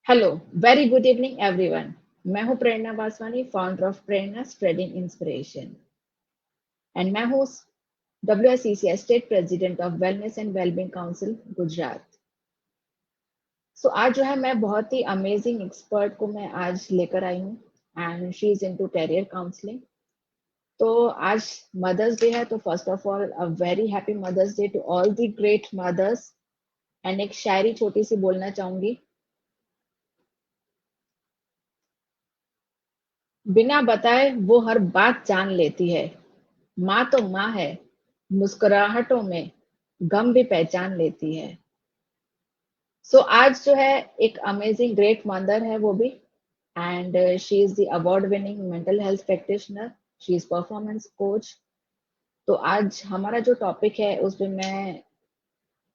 Hello, very good evening everyone. मैं हूं Prerna Baswani, founder of Prerna spreading inspiration, and मैं हूं WSEC state president of wellness and wellbeing council Gujarat. So आज जो है मैं बहुत ही अमेजिंग एक्सपर्ट को मैं आज लेकर आई हूँ, and she is into career counselling. तो आज मदर्स डे है, तो first of all a very happy mother's day to all the great mothers. And एक शायरी छोटी सी बोलना चाहूंगी। बिना बताए वो हर बात जान लेती है, माँ तो माँ है, मुस्कुराहटों में गम भी पहचान लेती है। सो आज जो है एक अमेजिंग ग्रेट मदर है वो भी, and she is the award winning mental health practitioner, she is performance coach. तो आज हमारा जो टॉपिक है उसमें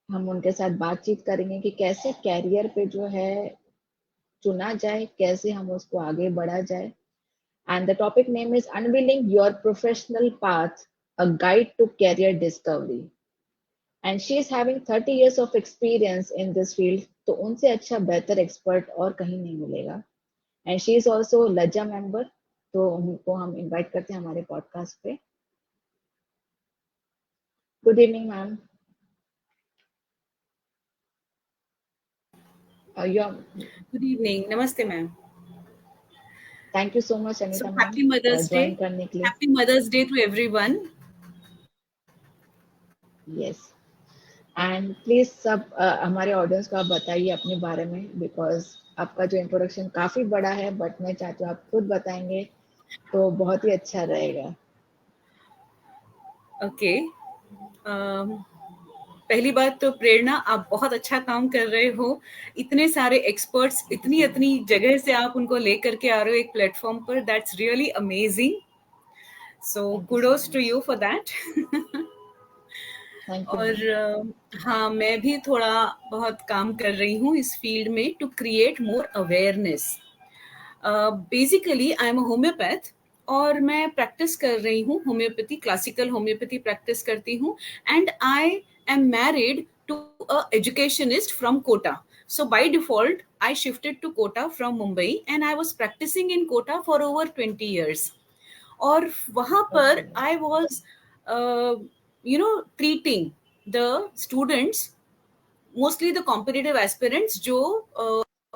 हम उनके साथ बातचीत करेंगे कि कैसे कैरियर पे जो है चुना जाए, कैसे हम उसको आगे बढ़ा जाए। And the topic name is Unveiling Your Professional Path, a guide to career discovery. And she is having 30 years of experience in this field, तो उनसे अच्छा बेहतर एक्सपर्ट और कहीं नहीं मिलेगा। And she is also Lajja member, तो उनको हम इनवाइट करते हैं हमारे पॉडकास्ट पे। Good evening ma'am. Good evening, नमस्ते ma'am. Thank you so much so Anita ma'am happy mother's day, join करने के लिए। Happy mother's day to everyone. Yes, and please सब हमारे ऑडियंस को आप बताइए अपने बारे में, बिकॉज आपका जो इंट्रोडक्शन काफी बड़ा है, बट मैं चाहती हूँ आप खुद बताएंगे तो बहुत ही अच्छा रहेगा। ओके, पहली बात तो प्रेरणा, आप बहुत अच्छा काम कर रहे हो। इतने सारे एक्सपर्ट्स इतनी इतनी जगह से आप उनको लेकर के आ रहे हो एक प्लेटफॉर्म पर, that's really amazing. So thank you so kudos too much. You for that. Thank you और मैम। हाँ, मैं भी थोड़ा बहुत काम कर रही हूँ इस फील्ड में to create more awareness. Basically I am a homeopath और मैं प्रैक्टिस कर रही हूँ होम्योपैथी, क्लासिकल होम्योपैथी प्रैक्टिस करती हूँ। And I am married to a educationist from Kota. So by default, I shifted to Kota from Mumbai and I was practicing in Kota for over 20 years. और वहाँ पर okay. I was, treating the students, mostly the competitive aspirants जो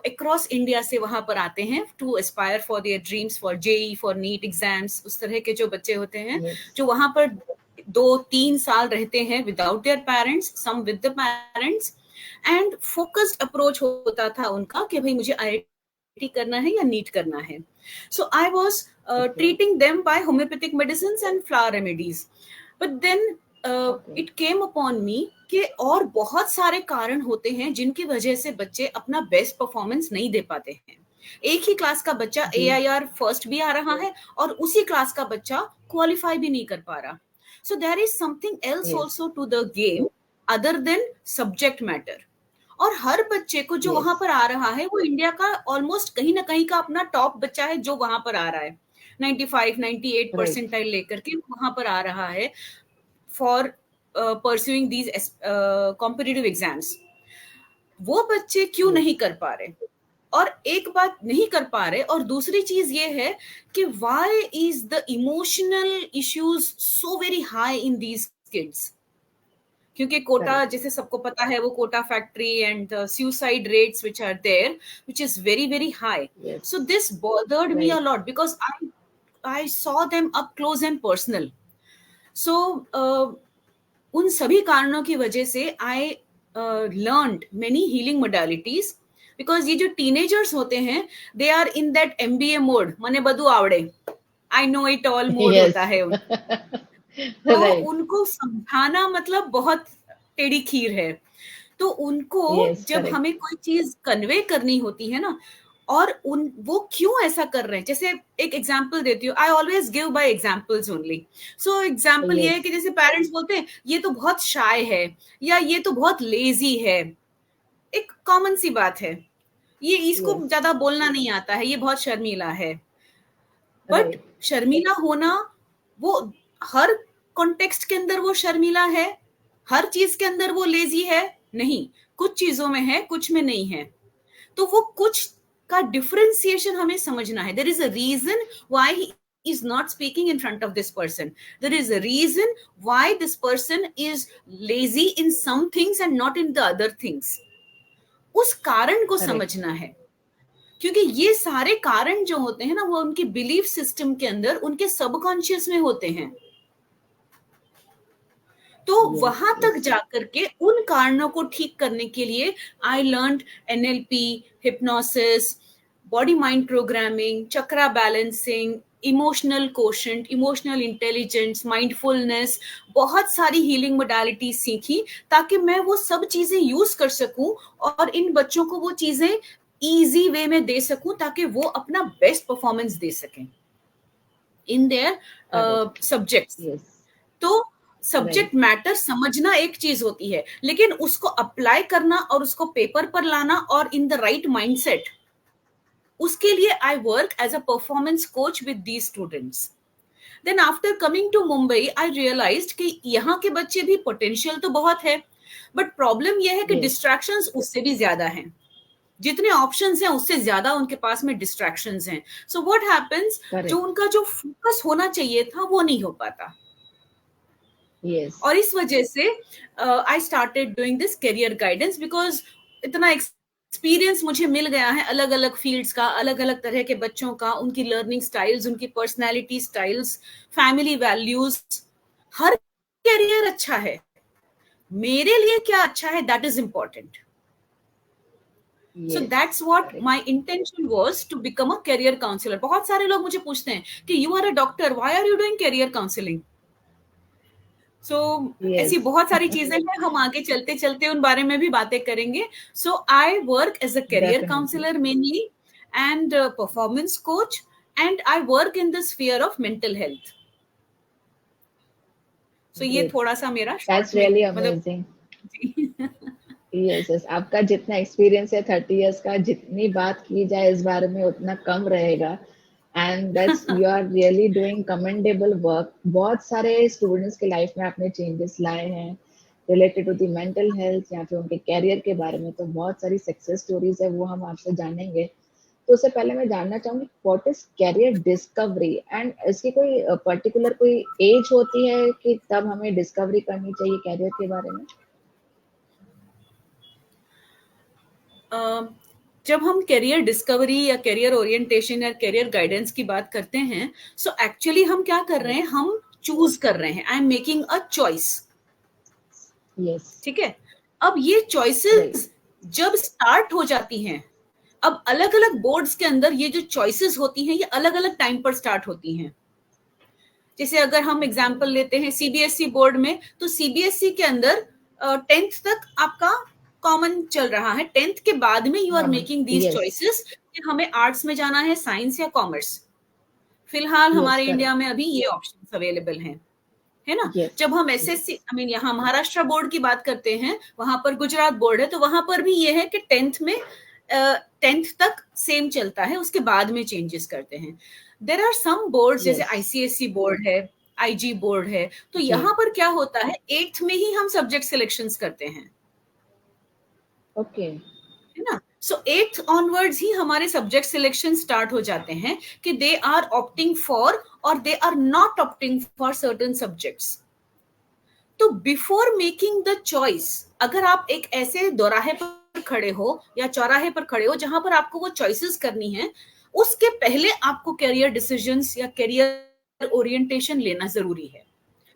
across India से वहां पर आते हैं to aspire for their dreams, for JEE, for NEET exams. उस तरह के जो बच्चे होते हैं यस। जो वहां पर 2-3 साल रहते हैं without their parents, some with the parents. And focused approach होता था उनका कि भाई मुझे IIT करना है या नीट करना है। So I was okay. Treating them by homeopathic medicine and flower remedies. But then okay. It came upon me कि और बहुत सारे कारण होते हैं जिनकी वजह से बच्चे अपना बेस्ट परफॉर्मेंस नहीं दे पाते हैं। एक ही क्लास का बच्चा जी। AIR फर्स्ट भी आ रहा है और उसी क्लास का बच्चा क्वालिफाई भी नहीं कर पा रहा। So there is something else yes. Also to the game other than subject matter. और हर बच्चे को जो वहां यस। पर आ रहा है वो इंडिया का ऑलमोस्ट कहीं ना कहीं का अपना टॉप बच्चा है जो वहां पर आ रहा है। 95-98 राइट। परसेंटाइल लेकर के वहां पर आ रहा है for pursuing these competitive exams. वो बच्चे क्यों यस। नहीं कर पा रहे? और एक बात नहीं कर पा रहे, और दूसरी चीज ये है कि why is the emotional issues so very high in these kids? क्योंकि कोटा, करेक्ट। जैसे सबको पता है, वो Kota factory and suicide rates which are there, which is very very high. Yes. So this bothered me a right. Lot because I saw them up close and personal. So उन सभी कारणों की वजह से I learned many healing modalities. Because ये जो teenagers होते हैं, दे are in that MBA mode, मने बधु आवड़े, I know it all mode होता यस। है उनका। तो राइट। उनको समझाना मतलब बहुत टेढ़ी खीर है। तो उनको यस। जब करेक्ट। हमें कोई चीज कन्वे करनी होती है ना, और उन वो क्यों ऐसा कर रहे हैं, जैसे एक एग्जांपल देती हूँ, I always give by examples only. So example ये है यस। कि जैसे पेरेंट्स बोलते हैं ये तो बहुत शाय है या ये तो बहुत लेजी है। एक कॉमन सी बात है, ये इसको यस। ज्यादा बोलना नहीं आता है, ये बहुत शर्मीला है। But right. शर्मीला होना, वो हर कॉन्टेक्स्ट के अंदर वो शर्मीला है, हर चीज के अंदर वो लेजी है नहीं। कुछ चीजों में है, कुछ में नहीं है। तो वो कुछ का डिफरेंशिएशन हमें समझना है. There is a reason why he is not speaking in front of this person. There is a reason why this person is lazy in some things and not in the other things. उस कारण को correct. समझना है, क्योंकि ये सारे कारण जो होते हैं ना, वो उनके बिलीफ सिस्टम के अंदर, उनके सबकॉन्शियस में होते हैं. तो वहां तक जाकर के उन कारणों को ठीक करने के लिए I learn NLP, hypnosis, body mind programming, chakra balancing, emotional quotient, emotional intelligence, mindfulness, बहुत सारी हीलिंग मोडालिटी सीखी ताकि मैं वो सब चीजें यूज कर सकूं और इन बच्चों को वो चीजें इजी वे में दे सकूं ताकि वो अपना बेस्ट परफॉर्मेंस दे सकें इन देयर सब्जेक्ट्स. तो सब्जेक्ट मैटर समझना एक चीज होती है, लेकिन उसको अप्लाई करना और उसको पेपर पर लाना और इन द राइट माइंडसेट, उसके लिए I work as a performance coach with these students. Then after coming to Mumbai I realised कि यहाँ के बच्चे भी पोटेंशियल तो बहुत है, बट प्रॉब्लम यह है कि डिस्ट्रैक्शंस उससे भी ज्यादा हैं. जितने ऑप्शंस हैं उससे ज्यादा उनके पास में डिस्ट्रैक्शंस हैं. सो व्हाट हैपेंस, जो उनका जो फोकस होना चाहिए था वो नहीं हो पाता. Yes. और इस वजह से I started doing this career guidance, because इतना एक्सपीरियंस मुझे मिल गया है अलग अलग फील्ड्स का, अलग अलग तरह के बच्चों का, उनकी लर्निंग स्टाइल्स, उनकी personality styles, family values. Her career अच्छा है, मेरे लिए क्या अच्छा है that is important. So that's what my intention was, to become a career counselor. बहुत सारे लोग मुझे पूछते हैं कि you are a doctor, why are you doing career counseling? So ऐसी बहुत सारी चीजें हैं, हम आगे चलते चलते उन बारे में भी बातें करेंगे. So I work as a career counselor mainly and performance coach, and I work in the sphere of mental health. So ये थोड़ा सा मेरा That's really amazing. Yes, आपका जितना एक्सपीरियंस है 30 इयर्स का, जितनी बात की जाए इस बारे में उतना कम रहेगा. And that's you are really doing commendable work. बहुत सारे स्टूडेंट्स के लाइफ में आपने चेंजेस लाए हैं related to the mental health या फिर उनके कैरियर के बारे में. तो बहुत सारी सक्सेस स्टोरीज है, वो हम आपसे जानेंगे. तो उससे पहले मैं जानना चाहूंगी what is career discovery, and इसकी कोई पर्टिकुलर कोई एज होती है कि तब हमें डिस्कवरी करनी चाहिए कैरियर के बारे में? जब हम करियर डिस्कवरी या करियर ओरिएंटेशन या करियर गाइडेंस की बात करते हैं, सो एक्चुअली हम क्या कर रहे हैं, हम चूज कर रहे हैं. I am making a choice. ठीक है. अब ये चॉइसेस जब स्टार्ट हो जाती हैं, अब अलग अलग बोर्ड्स के अंदर ये जो चॉइसेस होती हैं, ये अलग अलग टाइम पर स्टार्ट होती हैं. जैसे अगर हम एग्जांपल लेते हैं सीबीएसई बोर्ड में, तो सीबीएसई के अंदर 10th तक आपका कॉमन चल रहा है. 10th के बाद में you are making these choices कि हमें आर्ट्स में जाना है, साइंस या कॉमर्स. फिलहाल हमारे इंडिया में अभी ये ऑप्शंस अवेलेबल हैं, है ना. जब हम एसएससी, आई मीन यहाँ महाराष्ट्र बोर्ड की बात करते हैं, वहां पर गुजरात बोर्ड है, तो वहां पर भी ये है कि 10th तक सेम चलता है, उसके बाद में चेंजेस करते हैं. देयर आर सम बोर्ड जैसे आईसीएसई बोर्ड है, आईजी बोर्ड है, तो यहाँ पर क्या होता है, 8th में ही हम सब्जेक्ट सिलेक्शंस करते हैं. ओके, है ना. सो 8th ऑनवर्ड्स ही हमारे सब्जेक्ट सिलेक्शन स्टार्ट हो जाते हैं कि दे आर ऑप्टिंग फॉर और they are not opting for certain subjects. तो बिफोर मेकिंग द चॉइस, अगर आप एक ऐसे दोराहे पर खड़े हो या चौराहे पर खड़े हो जहां पर आपको वो चॉइसेस करनी है, उसके पहले आपको कैरियर डिसीजंस या कैरियर ओरिएंटेशन लेना जरूरी है.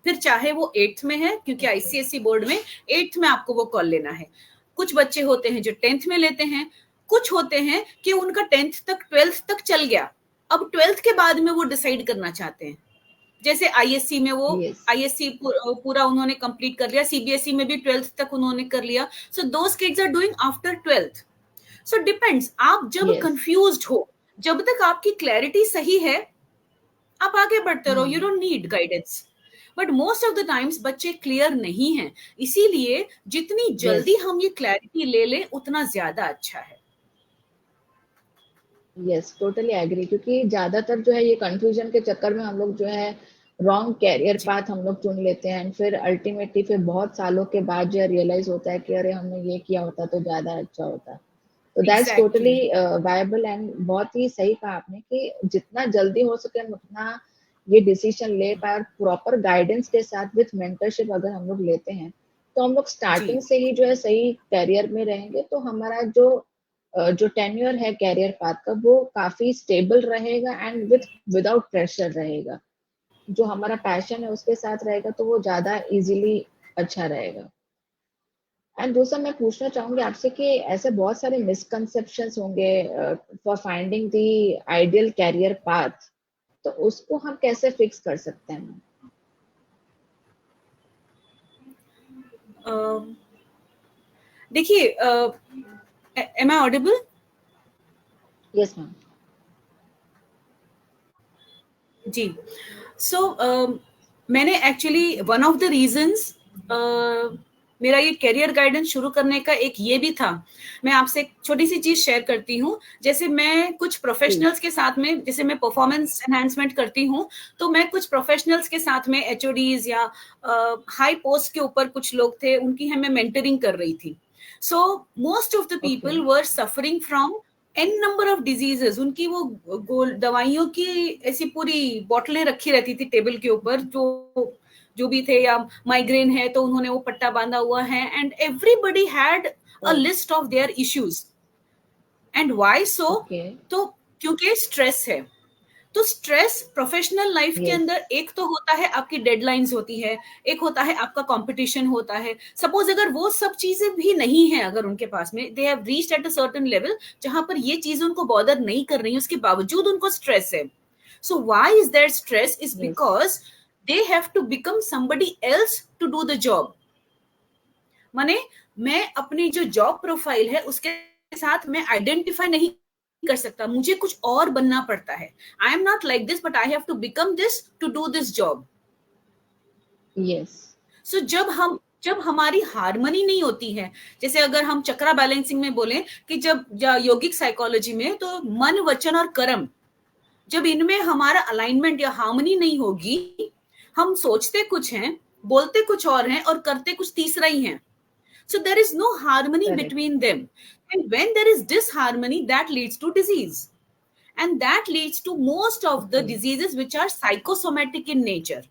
फिर चाहे वो 8th में है, क्योंकि आईसीएसई बोर्ड में 8th में आपको वो कॉल लेना है. कुछ बच्चे होते हैं जो 10th में लेते हैं, कुछ होते हैं कि उनका 10th तक 12th तक चल गया, अब 12th के बाद में वो डिसाइड करना चाहते हैं. जैसे आईएससी में वो आईएससी पूरा उन्होंने कंप्लीट कर लिया, सीबीएसई में भी 12th तक उन्होंने कर लिया. So those kids are doing after 12th. So depends, आप जब कंफ्यूज्ड हो, जब तक आपकी क्लैरिटी सही है, आप आगे बढ़ते रहो, you don't need guidance. But most of the times बच्चे क्लियर नहीं हैं, इसीलिए जितनी जल्दी हम ये क्लैरिटी ले लें उतना ज्यादा अच्छा है. Yes, totally agree. क्योंकि ज्यादातर जो है ये कंफ्यूजन के चक्कर में हम लोग जो है रॉन्ग कैरियर पाथ हम लोग चुन लेते हैं, एंड फिर अल्टीमेटली फिर बहुत सालों के बाद जो रियलाइज होता है कि अरे हमने ये किया होता तो ज्यादा अच्छा होता. तो that's totally exactly. Viable and बहुत ही सही कहा आपने कि जितना जल्दी हो सके हम उतना ये डिसीजन ले पाए, और प्रॉपर गाइडेंस के साथ विथ मेंटरशिप अगर हम लोग लेते हैं तो हम लोग जी। स्टार्टिंग से ही जो है सही करियर में रहेंगे, तो हमारा जो टेन्योर है कैरियर पाथ का वो काफी स्टेबल रहेगा एंड विदाउट प्रेशर रहेगा। जो हमारा पैशन है उसके साथ रहेगा तो वो ज्यादा इजीली अच्छा रहेगा। एंड दूसरा मैं पूछना चाहूंगी आपसे कि ऐसे बहुत सारे मिसकंसेप्शंस होंगे for finding the ideal career path, तो उसको हम कैसे फिक्स कर सकते हैं? देखिए, am I audible? Yes ma'am. जी। सो मैंने actually one of the reasons मेरा ये करियर गाइडेंस शुरू करने का एक ये भी था। मैं आपसे एक छोटी सी चीज शेयर करती हूँ। जैसे मैं कुछ प्लीज। प्रोफेशनल्स के साथ में, जैसे मैं परफॉर्मेंस एनहांसमेंट करती हूँ, तो मैं कुछ प्रोफेशनल्स के साथ में एचओडीज या हाई पोस्ट के ऊपर कुछ लोग थे, उनकी मैं मेंटरिंग कर रही थी। So most of the okay. People were suffering from an number of diseases. उनकी वो गोल दवाइयों की ऐसी पूरी बोतलें रखी रहती थी टेबल के ऊपर, जो जो भी थे, या माइग्रेन है तो उन्होंने वो पट्टा बांधा हुआ है, and everybody had a list of their issues. And why so? Okay. तो क्योंकि स्ट्रेस है। तो स्ट्रेस प्रोफेशनल लाइफ के यस। अंदर एक तो होता है, आपकी डेडलाइंस होती है, एक होता है आपका कंपटीशन होता है। सपोज अगर वो सब चीजें भी नहीं है, अगर उनके पास में they have reached at a certain level जहां पर ये चीजें उनको बॉदर नहीं कर रही, उसके बावजूद उनको स्ट्रेस है। So why is that stress? Is yes. Because they have to become somebody else to do the job. माने मैं अपनी जो जॉब प्रोफाइल है उसके साथ मैं आइडेंटिफाई नहीं कर सकता, मुझे कुछ और बनना पड़ता है। I am not like this but I have to become this to do this job. Yes. So जब हमारी हारमोनी नहीं होती है, जैसे अगर हम चक्रा बैलेंसिंग में बोले कि जब योगिक साइकोलॉजी में, तो मन वचन और कर्म, जब इनमें हमारा अलाइनमेंट या हार्मनी नहीं होगी, हम सोचते कुछ हैं, बोलते कुछ और हैं, और करते कुछ तीसरा ही हैं। So there is no harmony correct. between them. And when there is disharmony, that leads to disease. And that leads to most of the okay. diseases which are psychosomatic in nature.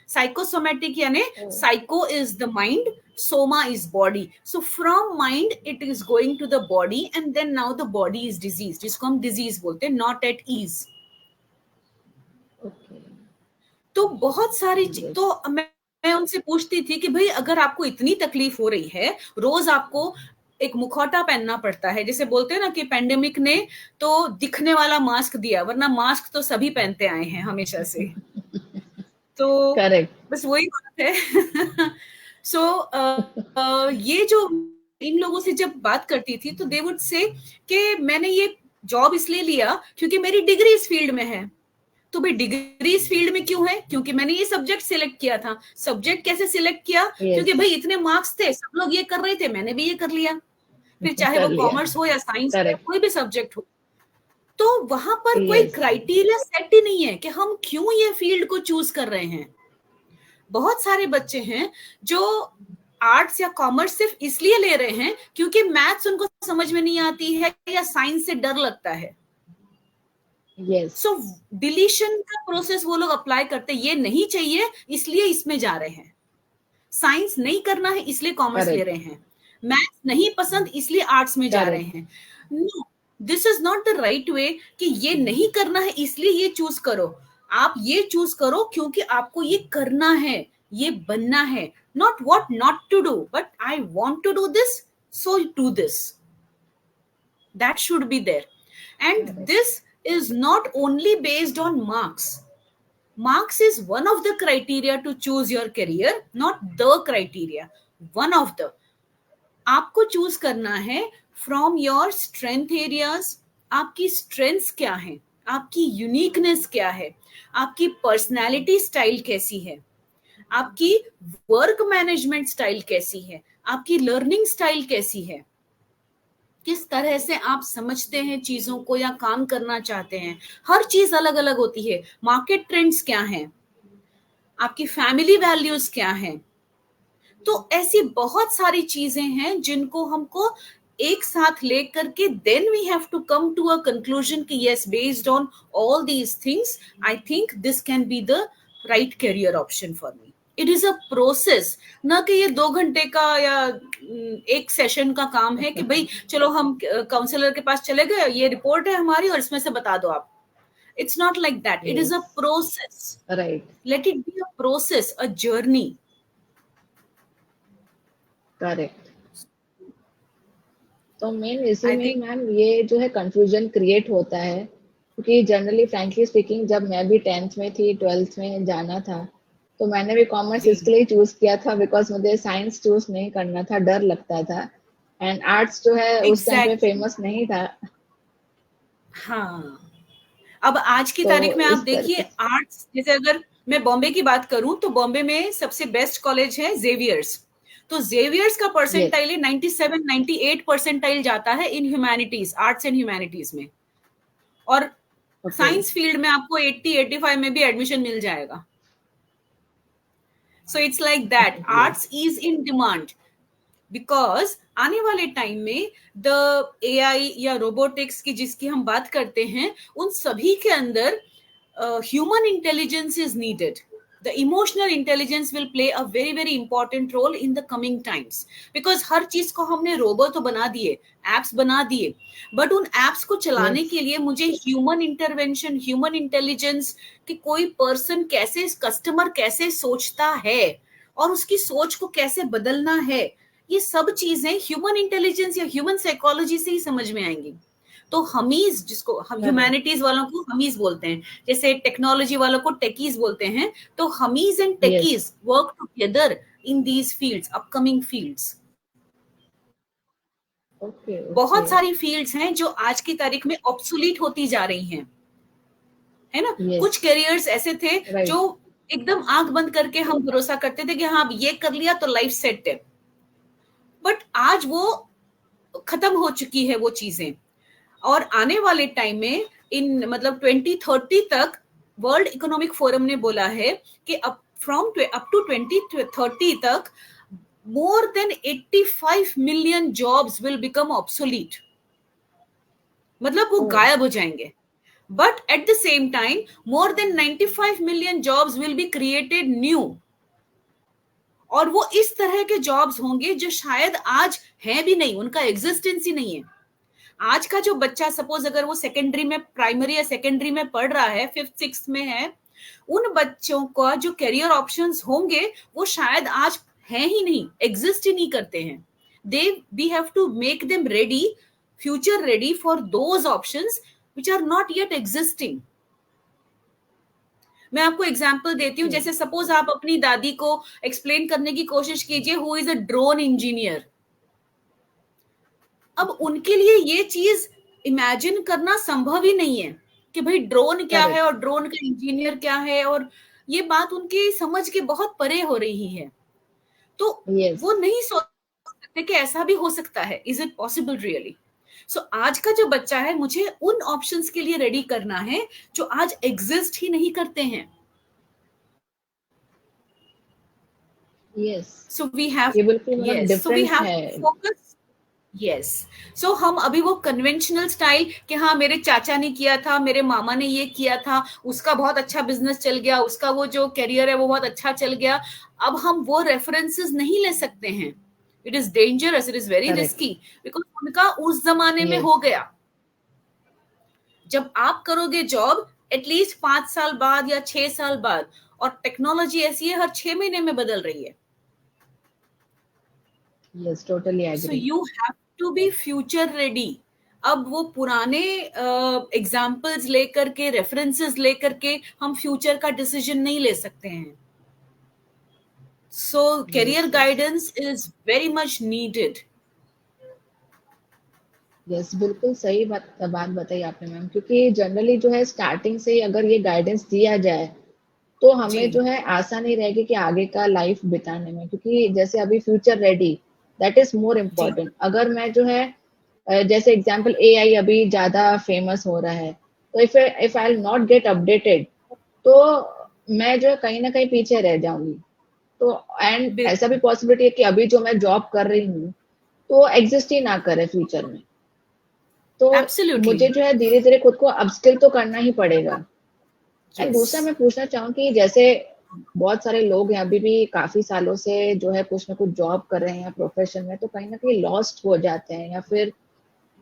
Psychosomatic यानी psycho is the mind, soma is body. So from mind it is going to the body, and then now the body is diseased. जिसको हम disease बोलते हैं, not at ease. Okay. तो बहुत सारी yes. तो मैं उनसे पूछती थी कि भाई अगर आपको इतनी तकलीफ हो रही है, रोज आपको एक मुखौटा पहनना पड़ता है, जैसे बोलते हैं ना कि पेंडेमिक ने तो दिखने वाला मास्क दिया, वरना मास्क तो सभी पहनते आए हैं हमेशा से। तो करेक्ट। बस वही बात है। सो ये जो इन लोगों से जब बात करती थी तो दे वुड से कि मैंने ये जॉब इसलिए लिया क्योंकि मेरी डिग्री इस फील्ड में है। तो भाई डिग्री इस फील्ड में क्यों है? क्योंकि मैंने ये सब्जेक्ट सिलेक्ट किया था। सब्जेक्ट कैसे सिलेक्ट किया? क्योंकि यस। भाई इतने मार्क्स थे, सब लोग ये कर रहे थे, मैंने भी ये कर लिया। फिर चाहे कर वो लिया। कॉमर्स हो या साइंस हो या करेक्ट। कोई भी सब्जेक्ट हो। तो वहां पर कोई यस। क्राइटेरिया सेट ही नहीं है कि हम क्यों ये फील्ड को चूज कर रहे हैं। बहुत सारे बच्चे हैं जो आर्ट्स या कॉमर्स सिर्फ इसलिए ले रहे हैं क्योंकि मैथ्स उनको समझ में नहीं आती है या साइंस से डर लगता है। यस। सो डिलीशन का प्रोसेस वो लोग अप्लाई करते, ये नहीं चाहिए इसलिए इसमें जा रहे हैं। साइंस नहीं करना है इसलिए कॉमर्स ले करेक्ट। रहे हैं। मैथ्स नहीं पसंद इसलिए आर्ट्स में जा रहे करेक्ट। हैं। No, this is not the right way कि ये नहीं करना है इसलिए ये चूज करो। आप ये चूज करो क्योंकि आपको ये करना है, ये बनना है। Not what not to do, but I want to do this, so do this. That should be there. And correct. this is not only based on marks. Marks is one of the criteria to choose your career, not the criteria. One of the. आपको choose करना है from your strength areas. आपकी strengths क्या है, आपकी uniqueness क्या है, आपकी पर्सनैलिटी स्टाइल कैसी है, आपकी वर्क मैनेजमेंट स्टाइल कैसी है, आपकी लर्निंग स्टाइल कैसी है, किस तरह से आप समझते हैं चीजों को या काम करना चाहते हैं। हर चीज अलग अलग होती है। मार्केट ट्रेंड्स क्या हैं, आपकी फैमिली वैल्यूज क्या हैं। तो ऐसी बहुत सारी चीजें हैं जिनको हमको एक साथ लेकर के then we have to come to a conclusion कि yes, based on all these things I think this can be the right career option for me. It is a process, ना कि ये 2 घंटे का या एक सेशन का काम है कि भाई चलो हम काउंसलर के पास चले गए, ये रिपोर्ट है हमारी और इसमें से बता दो आप. It's not like that. It is a Yes. process. Right. Let it be a process, a journey. Correct. तो मेन इसी I में think, मैम ये जो है कंफ्यूजन क्रिएट होता है, क्योंकि जनरली फ्रैंकली स्पीकिंग जब मैं भी 10th में थी, 12th में जाना था, तो मैंने भी कॉमर्स जी, इसके लिए चूज किया था बिकॉज मुझे साइंस चूज नहीं करना था, डर लगता था. एंड आर्ट्स जो है उस टाइम पे exactly. फेमस नहीं था. हाँ. अब आज की तो तारीख में आप इस देखिए करके आर्ट्स, जैसे अगर मैं बॉम्बे की बात करूं तो बॉम्बे में सबसे बेस्ट कॉलेज है जेवियर्स. तो जेवियर्स का यस. परसेंटाइल 97 98 परसेंटाइल जाता है इन ह्यूमैनिटीज, आर्ट्स एंड ह्यूमैनिटीज में. और ओके. साइंस फील्ड में आपको 80 85 में भी एडमिशन मिल जाएगा. So it's like that, yes. Arts is in demand. Because आने वाले टाइम में द एआई या रोबोटिक्स की जिसकी हम बात करते हैं, उन सभी के अंदर human intelligence is needed. The emotional intelligence will play a very very important role in the coming times. Because हर चीज को हमने रोबो तो बना दिए, एप्स बना दिए, बट उन एप्स को चलाने यस. के लिए मुझे ह्यूमन इंटरवेंशन, ह्यूमन इंटेलिजेंस, कि कोई पर्सन कैसे, कस्टमर कैसे सोचता है और उसकी सोच को कैसे बदलना है, ये सब चीजें ह्यूमन इंटेलिजेंस या ह्यूमन साइकोलॉजी से ही समझ में आएंगी. तो हमीज, जिसको हम करेक्ट. ह्यूमैनिटीज वालों को हमीज बोलते हैं, जैसे टेक्नोलॉजी वालों को टेकीज बोलते हैं, तो humies and yes. Techies work together in these fields, upcoming fields. Okay. Okay. बहुत सारी फील्ड्स हैं जो आज की तारीख में ऑब्सोलीट होती जा रही हैं, है ना. यस. कुछ कैरियर्स ऐसे थे जो राइट. एकदम आंख बंद करके हम भरोसा करते थे कि हाँ ये कर लिया तो लाइफ सेट है, बट आज वो खत्म हो चुकी है वो चीजें. और आने वाले टाइम में, इन मतलब 2030 तक, वर्ल्ड इकोनॉमिक फोरम ने बोला है कि अप टू 2030 तक more than 85 million jobs will become obsolete. मतलब वो ओ. गायब हो जाएंगे. But at the same time, more than 95 million jobs will be created new. और वो इस तरह के जॉब्स होंगे जो शायद आज हैं भी नहीं, उनका एग्जिस्टेंस ही नहीं है. आज का जो बच्चा, सपोज अगर वो सेकेंडरी में, प्राइमरी या सेकेंडरी में पढ़ रहा है, 5th 6th में है, उन बच्चों का जो करियर ऑप्शंस होंगे वो शायद आज हैं ही नहीं, एग्जिस्ट ही नहीं करते हैं. We have to make them ready, future ready for those options which are not yet existing. मैं आपको एग्जाम्पल देती हूँ. जैसे सपोज आप अपनी दादी को एक्सप्लेन करने की कोशिश कीजिए who is a drone engineer. अब उनके लिए ये चीज इमेजिन करना संभव ही नहीं है कि भाई ड्रोन क्या है करेक्ट. और ड्रोन का इंजीनियर क्या है, और ये बात उनकी समझ के बहुत परे हो रही है. तो यस. वो नहीं सोच सकते कि ऐसा भी हो सकता है. Is it possible really? So आज का जो बच्चा है, मुझे उन ऑप्शंस के लिए रेडी करना है जो आज एग्जिस्ट ही नहीं करते हैं. यस. सो वी हैव, ये बिल्कुल मतलब yes, so we difference have है. To focus. यस. सो हम अभी वो कन्वेंशनल स्टाइल कि हाँ मेरे चाचा ने किया था, मेरे मामा ने ये किया था, उसका बहुत अच्छा बिजनेस चल गया, उसका वो जो करियर है वो बहुत अच्छा चल गया, अब हम वो रेफरेंसेस नहीं ले सकते हैं. It is dangerous, it is very correct. Risky, because उनका उस जमाने में यस. हो गया. जब आप करोगे जॉब एटलीस्ट 5 साल बाद या 6 साल बाद, और टेक्नोलॉजी ऐसी है हर 6 महीने में बदल रही है. Yes. Totally so agree. You have to be future ready. अब वो पुराने एग्जाम्पल्स लेकर के, रेफरेंसेस लेकर के हम फ्यूचर का डिसीजन नहीं ले सकते हैं. So yes. Career yes. Guidance is very much needed. Yes. बिल्कुल सही बात बताई आपने मैम, क्योंकि जनरली जो है स्टार्टिंग से ही अगर ये गाइडेंस दिया जाए तो जी, हमें जो है आसानी रहेगी कि आगे का लाइफ बिताने में, क्योंकि जैसे अभी future ready, that is more जी, इम्पोर्टेंट. अगर मैं जो है जैसे एग्जांपल एआई अभी ज्यादा फेमस हो रहा है, तो if I will not get updated, तो मैं जो है कहीं ना कहीं पीछे रह जाऊंगी. तो एंड ऐसा बिल्कुल. भी पॉसिबिलिटी है कि अभी जो मैं जॉब कर रही हूँ, तो एग्जिस्ट ही ना करे फ्यूचर में। तो एब्सोल्युटली। मुझे जो है धीरे धीरे खुद को अपस्किल तो करना ही पड़ेगा। And yes. दूसरा मैं पूछना चाहूँ कि जैसे बहुत सारे लोग हैं अभी भी काफी सालों से जो है कुछ ना कुछ जॉब कर रहे हैं प्रोफेशन में, तो कहीं ना कहीं लॉस्ट हो जाते हैं या फिर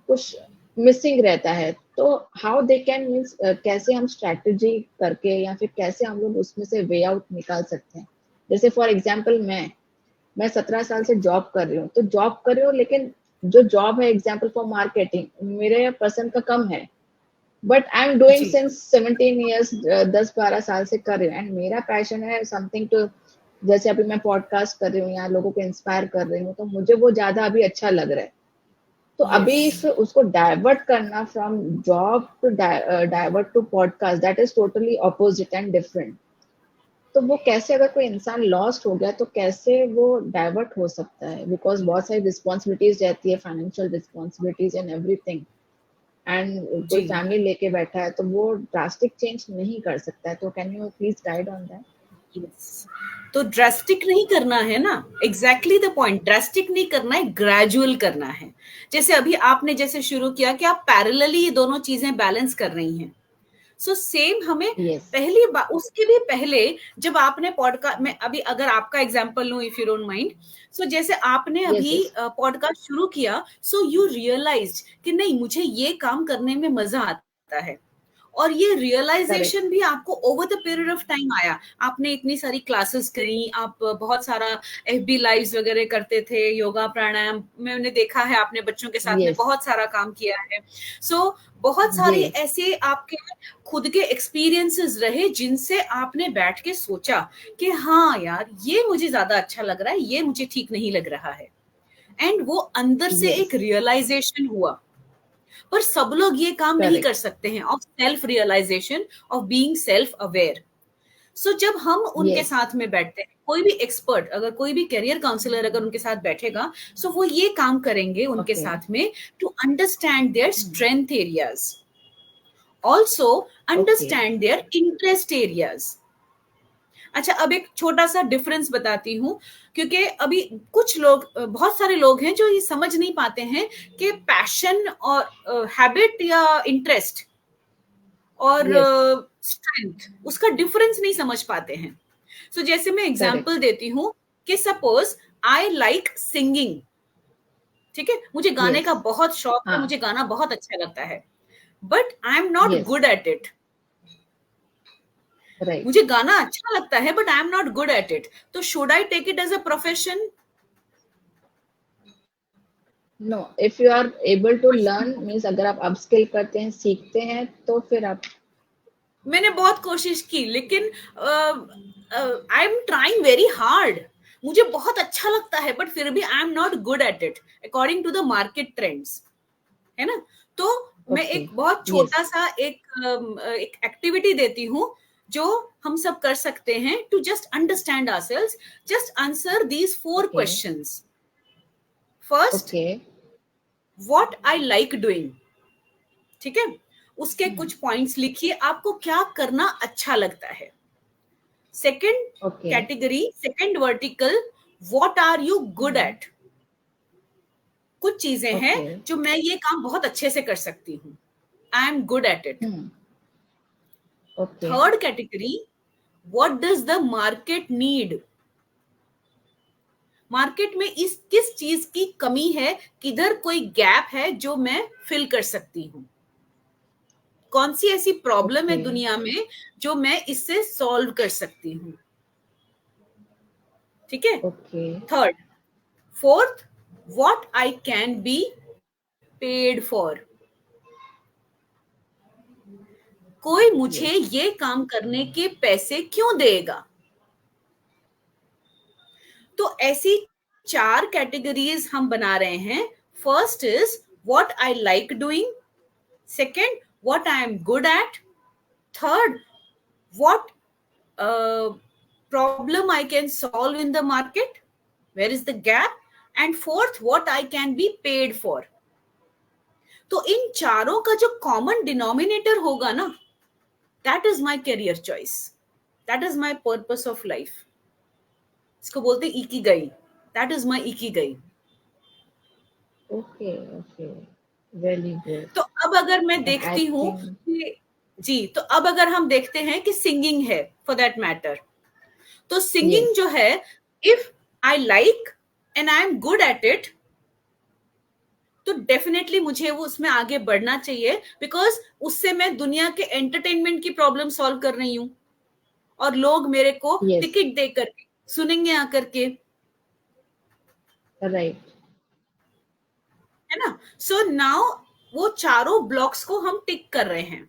कुछ मिसिंग रहता है। तो हाउ दे कैन मीन्स कैसे हम स्ट्रैटेजी करके या फिर कैसे हम लोग उसमें से वे आउट निकाल सकते हैं। जैसे फॉर एग्जाम्पल मैं 17 साल से जॉब कर रही हूँ, तो जॉब कर रही हूँ लेकिन जो जॉब है एग्जाम्पल फॉर मार्केटिंग मेरे पसंद का कम है, बट आई एम डूइंग जी। सिंस 17 ईयर्स, 10-12 साल से कर रही हूँ एंड मेरा पैशन है समथिंग टू, जैसे अभी मैं पॉडकास्ट कर रही हूँ या लोगों को इंस्पायर कर रही हूँ, तो मुझे वो ज्यादा अभी अच्छा लग रहा है। तो यस। अभी फिर उसको डाइवर्ट करना from job to divert to podcast, that is totally opposite and different. तो वो कैसे, अगर कोई इंसान लॉस्ट हो गया तो कैसे वो डाइवर्ट हो सकता है, बिकॉज बहुत सारी रिस्पॉन्सिबिलिटीज रहती है, financial responsibilities and everything, and कोई जी। फैमिली लेके बैठा है तो वो ड्रास्टिक चेंज नहीं कर सकता है। तो can you please guide on that? Yes. तो ड्रास्टिक नहीं करना है ना, एग्जैक्टली द पॉइंट, ड्रास्टिक नहीं करना है, ग्रेजुअल करना है। जैसे अभी आपने जैसे शुरू किया कि आप पैरेलली ये दोनों चीजें बैलेंस कर रही हैं। सो सेम हमें यस। पहली बार, उसके भी पहले जब आपने पॉडकास्ट में, अभी अगर आपका एग्जांपल लूं इफ यू डोंट माइंड, सो जैसे आपने यस। अभी यस। पॉडकास्ट शुरू किया, सो यू रियलाइज्ड कि नहीं, मुझे ये काम करने में मजा आता है। और ये करेक्ट। रियलाइजेशन भी आपको over the period of time आया। आपने इतनी सारी क्लासेस करी, आप बहुत सारा एफबी लाइव्स वगैरह करते थे, योगा प्राणायाम, मैंने देखा है आपने बच्चों के साथ में यस। बहुत सारा काम किया है। सो बहुत जी। सारे ऐसे आपके खुद के एक्सपीरियंसेस रहे जिनसे आपने बैठ के सोचा कि हाँ यार, ये मुझे ज्यादा अच्छा लग रहा है, ये मुझे ठीक नहीं लग रहा है। एंड वो अंदर से यस। एक रियलाइजेशन हुआ। पर सब लोग ये काम नहीं कर करेक्ट। सकते हैं, of self realization, of being self aware. So जब हम उनके यस। साथ में बैठते हैं, कोई भी एक्सपर्ट, अगर कोई भी करियर काउंसलर अगर उनके साथ बैठेगा, सो वो ये काम करेंगे उनके ओके। साथ में, to understand their strength areas, also okay. Understand their interest areas. अच्छा, अब एक छोटा सा डिफरेंस बताती हूँ, क्योंकि अभी कुछ लोग, बहुत सारे लोग हैं जो ये समझ नहीं पाते हैं कि पैशन और हैबिट या इंटरेस्ट और यस। स्ट्रेंथ, उसका डिफरेंस नहीं समझ पाते हैं। सो जैसे मैं करेक्ट। एग्जांपल देती हूँ कि सपोज आई लाइक सिंगिंग, ठीक है, मुझे गाने यस। का बहुत शौक है, हाँ। मुझे गाना बहुत अच्छा लगता है, but I am not yes. Good at it. Right. मुझे गाना अच्छा लगता है but I am not good at it, तो should I take it as a profession? No, if you are able to learn means अगर आप upskill करते हैं, सीखते हैं, तो फिर आप। मैंने बहुत कोशिश की, लेकिन I am trying very hard, मुझे बहुत अच्छा लगता है बट फिर भी I am not good at it according to the market trends, है ना। तो मैं ओके। एक बहुत यस। छोटा सा एक एक्टिविटी देती हूँ जो हम सब कर सकते हैं, to just understand ourselves. Just answer these 4 okay. Questions. First, okay. What I like doing, ठीक है, उसके कुछ पॉइंट्स लिखिए, आपको क्या करना अच्छा लगता है। Second okay. Category, second vertical, what are you good at, कुछ चीजें हैं ओके। जो मैं ये काम बहुत अच्छे से कर सकती हूँ, I am good at it. Okay. Third category, what does the market need, market में इस किस चीज की कमी है, किधर कोई गैप है जो मैं फिल कर सकती हूँ, कौन सी ऐसी प्रॉब्लम है ओके। दुनिया में जो मैं इससे सॉल्व कर सकती हूँ, ठीक है। Okay. Third, fourth, what I can be paid for, कोई मुझे यस। ये काम करने के पैसे क्यों देगा। तो ऐसी 4 कैटेगरीज हम बना रहे हैं। First is what I like doing, second what I am good at, third what problem I can solve in the market, where is the gap, and fourth what I can be paid for। तो इन चारों का जो common denominator होगा ना, that is my career choice, that is my purpose of life, इसको बोलते इकी गई, that is my इकी गई। Okay, okay, very good. तो अब अगर मैं बट आई देखती हूँ थिंक कि जी, तो अब अगर हम देखते हैं कि सिंगिंग है फॉर दैट मैटर, तो सिंगिंग यस, जो है, if I like and I am good at it, तो डेफिनेटली मुझे वो उसमें आगे बढ़ना चाहिए, बिकॉज उससे मैं दुनिया के एंटरटेनमेंट की प्रॉब्लम सॉल्व कर रही हूँ और लोग मेरे को यस, टिकट दे करके सुनेंगे आकर के, राइट, है ना। सो नाउ वो चारों ब्लॉक्स को हम टिक कर रहे हैं,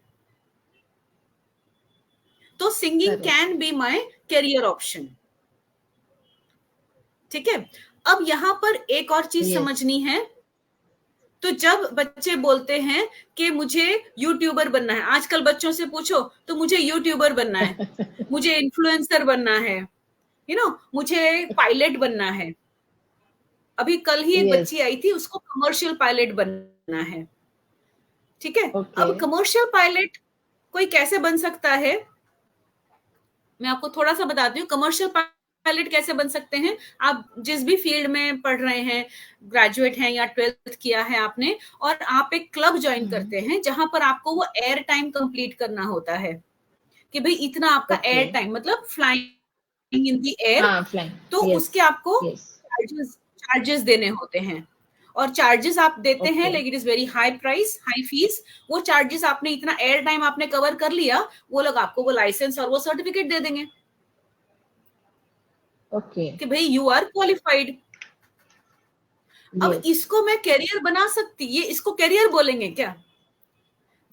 तो singing correct, can be my career option. ठीक है, अब यहां पर एक और चीज यस, समझनी है। तो जब बच्चे बोलते हैं कि मुझे यूट्यूबर बनना है, आजकल बच्चों से पूछो तो मुझे यूट्यूबर बनना है, मुझे इन्फ्लुएंसर बनना है, मुझे पायलट बनना है। अभी कल ही एक यस, बच्ची आई थी, उसको कमर्शियल पायलट बनना है। ठीक है, ओके, अब कमर्शियल पायलट कोई कैसे बन सकता है, मैं आपको थोड़ा सा बताती हूँ। कमर्शियल पायलट कैसे बन सकते हैं, आप जिस भी फील्ड में पढ़ रहे हैं, ग्रेजुएट हैं या 12th किया है आपने, और आप एक क्लब ज्वाइन करते हैं जहां पर आपको वो एयर टाइम कंप्लीट करना होता है, कि भाई इतना आपका ओके, एयर टाइम, मतलब फ्लाइंग इन द एयर, हाँ, फ्लाइंग, तो यस, उसके आपको यस, चार्जेस चार्जेस देने होते हैं। और चार्जेस आप देते हैं, ओके, लेकिन it is very high price, high fees. वो चार्जेस आपने इतना एयर टाइम आपने कवर कर लिया, वो लोग आपको वो लाइसेंस और वो सर्टिफिकेट दे देंगे ओके, कि भाई यू आर क्वालिफाइड। अब यस, इसको मैं करियर बना सकती, ये इसको करियर बोलेंगे क्या,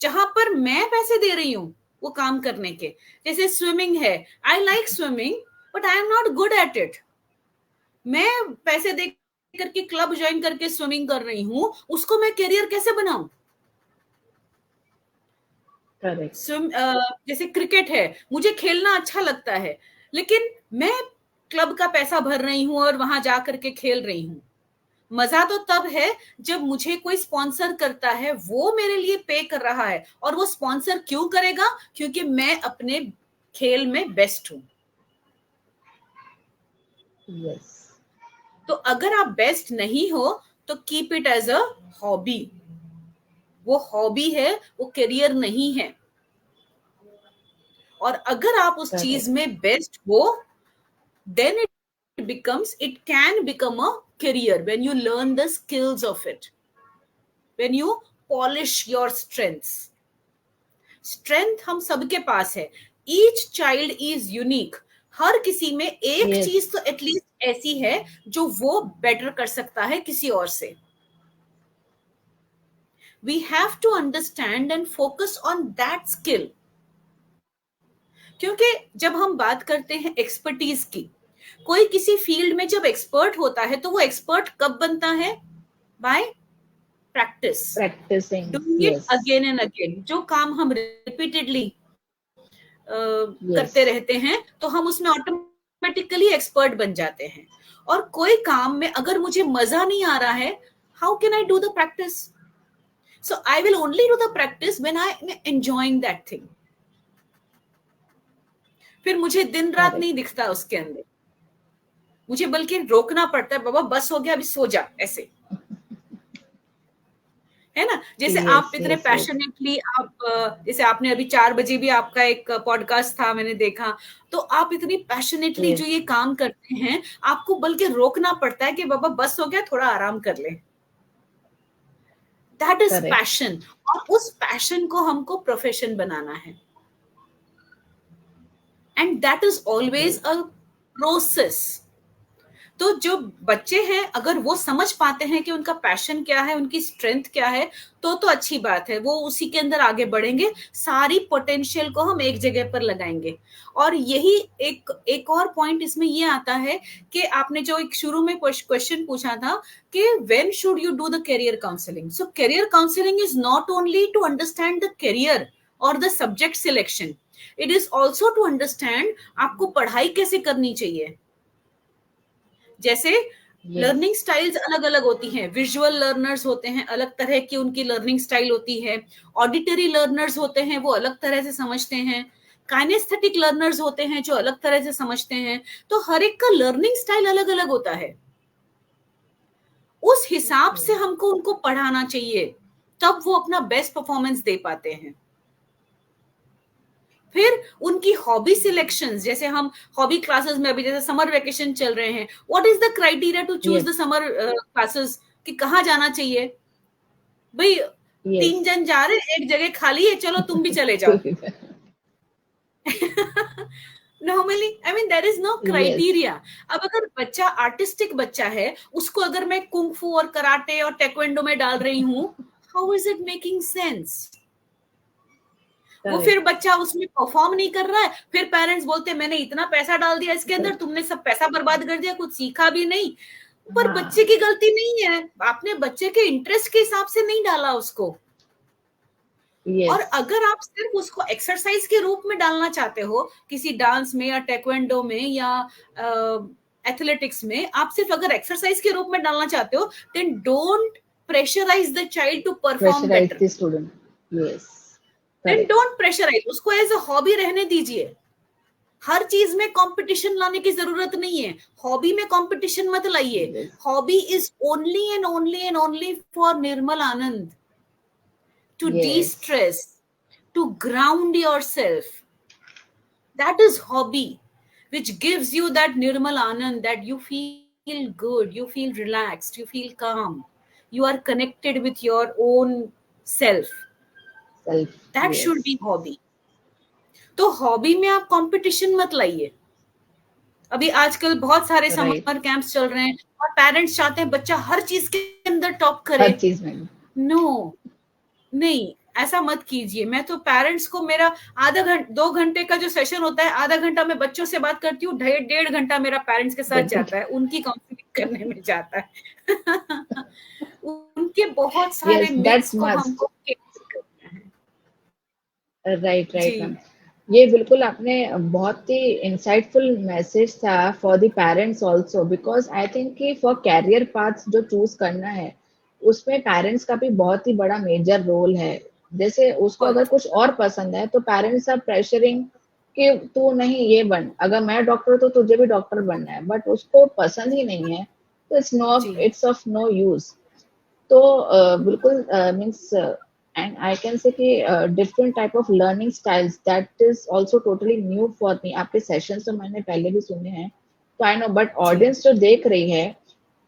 जहां पर मैं पैसे दे रही हूँ वो काम करने के। जैसे स्विमिंग है, I like swimming but I am not good at it, मैं पैसे दे करके क्लब ज्वाइन करके स्विमिंग कर रही हूँ, उसको मैं करियर कैसे बनाऊं। करेक्ट, स्विम जैसे क्रिकेट है, मुझे खेलना अच्छा लगता है, लेकिन मैं क्लब का पैसा भर रही हूँ और वहां जा करके खेल रही हूँ। मजा तो तब है जब मुझे कोई स्पॉन्सर करता है, वो मेरे लिए पे कर रहा है, और वो स्पॉन्सर क्यों करेगा, क्योंकि मैं अपने खेल में बेस्ट हूं। यस, तो अगर आप बेस्ट नहीं हो तो keep it as a hobby, वो हॉबी है, वो करियर नहीं है। और अगर आप उस चीज करेक्ट, में बेस्ट हो, then it can become a career when you learn the skills of it, when you polish your strengths. Strength हम सबके पास है, ईच चाइल्ड इज यूनिक। हर किसी में एक यस, चीज तो एटलीस्ट ऐसी है जो वो बेटर कर सकता है किसी और से। We have to understand and focus on that skill. क्योंकि जब हम बात करते हैं एक्सपर्टीज की, कोई किसी फील्ड में जब एक्सपर्ट होता है तो वो एक्सपर्ट कब बनता है, by practice, practising, doing it yes, again and again. जो काम हम रिपीटेडली यस, करते रहते हैं तो हम उसमें ऑटोमेटिकली एक्सपर्ट बन जाते हैं। और कोई काम में अगर मुझे मजा नहीं आ रहा है, how can I do the practice. So I will only do the practice when I am enjoying that thing. फिर मुझे दिन रात नहीं करेक्ट, दिखता उसके अंदर, मुझे बल्कि रोकना पड़ता है, बाबा बस हो गया अभी सो जा, ऐसे, है ना। जैसे आप यस, इतने यस, यस, पैशनेटली आप जैसे आपने अभी 4 बजे भी आपका एक पॉडकास्ट था, मैंने देखा, तो आप इतनी पैशनेटली जो यस, ये काम करते हैं, आपको बल्कि रोकना पड़ता है कि बाबा बस हो गया, थोड़ा आराम कर ले। That is correct, passion. और उस पैशन को हमको प्रोफेशन बनाना है, and that is always right, a process. तो जो बच्चे हैं अगर वो समझ पाते हैं कि उनका पैशन क्या है, उनकी स्ट्रेंथ क्या है, तो अच्छी बात है, वो उसी के अंदर आगे बढ़ेंगे, सारी पोटेंशियल को हम एक जगह पर लगाएंगे। और यही एक एक और पॉइंट इसमें ये आता है कि आपने जो एक शुरू में क्वेश्चन पूछा था कि when should you do the career counselling. So career counselling is not only to understand the career और the subject selection, it is also to understand आपको पढ़ाई कैसे करनी चाहिए। जैसे यस, लर्निंग स्टाइल्स अलग अलग होती हैं, विजुअल लर्नर्स होते हैं, अलग तरह की उनकी लर्निंग स्टाइल होती है। ऑडिटरी लर्नर्स होते हैं, वो अलग तरह से समझते हैं। काइनेस्थेटिक लर्नर्स होते हैं जो अलग तरह से समझते हैं। तो हर एक का लर्निंग स्टाइल अलग अलग होता है। उस हिसाब से हमको उनको पढ़ाना चाहिए, तब वो अपना बेस्ट परफॉर्मेंस दे पाते हैं। फिर उनकी हॉबी सिलेक्शंस, जैसे हम हॉबी क्लासेस में अभी जैसे समर वेकेशन चल रहे हैं, what is the criteria to choose the summer classes, कि कहाँ जाना चाहिए भाई? यस 3 जन जा रहे हैं, एक जगह खाली है, चलो तुम भी चले जाओ। Normally I mean there is no yes criteria. अब अगर बच्चा आर्टिस्टिक बच्चा है, उसको अगर मैं कुंग फू और कराटे और टेक्वेंडो में डाल रही हूँ, how is it making sense? वो फिर बच्चा उसमें परफॉर्म नहीं कर रहा है, फिर पेरेंट्स बोलते हैं मैंने इतना पैसा डाल दिया इसके अंदर, तुमने सब पैसा बर्बाद कर दिया, कुछ सीखा भी नहीं। पर बच्चे की गलती नहीं है, आपने बच्चे के इंटरेस्ट के हिसाब से नहीं डाला उसको। और अगर आप सिर्फ उसको एक्सरसाइज के रूप में डालना चाहते हो, किसी डांस में या टेक्वेंडो में या एथलेटिक्स में, आप सिर्फ अगर एक्सरसाइज के रूप में डालना चाहते हो, then don't pressurise the child to perform better. The student, yes, then don't pressurise, उसको एज अ हॉबी रहने दीजिए। हर चीज में कंपटीशन लाने की जरूरत नहीं है, हॉबी में कंपटीशन मत लाइए। Hobby is only and only and only for Nirmal Anand, to de-stress, to ground yourself. That is hobby, which gives you that nirmal anand, that you feel good, you feel relaxed, you feel calm, you are connected with your own self. That should be hobby. तो hobby में आप competition मत लाइए। अभी आजकल बहुत सारे summer camps चल रहे हैं और पेरेंट्स चाहते हैं बच्चा हर चीज के अंदर टॉप करे। हर चीज में नो, नहीं, ऐसा मत कीजिए। मैं तो पेरेंट्स को, मेरा 2 घंटे का जो सेशन होता है, आधा घंटा मैं बच्चों से बात करती हूँ, 1.5 घंटा मेरा पेरेंट्स के साथ जाता है, उनकी काउंसलिंग करने में जाता है। उनके बहुत सारे मिथ्स को हमको राइट मैम, ये बिल्कुल आपने बहुत ही इंसाइटफुल मैसेज था for the parents also, because I think कि फॉर कैरियर पाथ्स जो चूज करना है, उसमें पेरेंट्स का भी बहुत ही बड़ा मेजर रोल है। जैसे उसको अगर कुछ और पसंद है तो पेरेंट्स आर प्रेशरिंग कि तू नहीं ये बन, अगर मैं डॉक्टर तो तुझे भी डॉक्टर बनना है, बट उसको पसंद ही नहीं है तो इट्स ऑफ नो यूज। तो बिल्कुल means and I can say कि different type of learning styles that is also totally new for me। आपके सेशंस तो मैंने पहले भी सुने हैं, तो आई नो, बट ऑडियंस जो देख रही है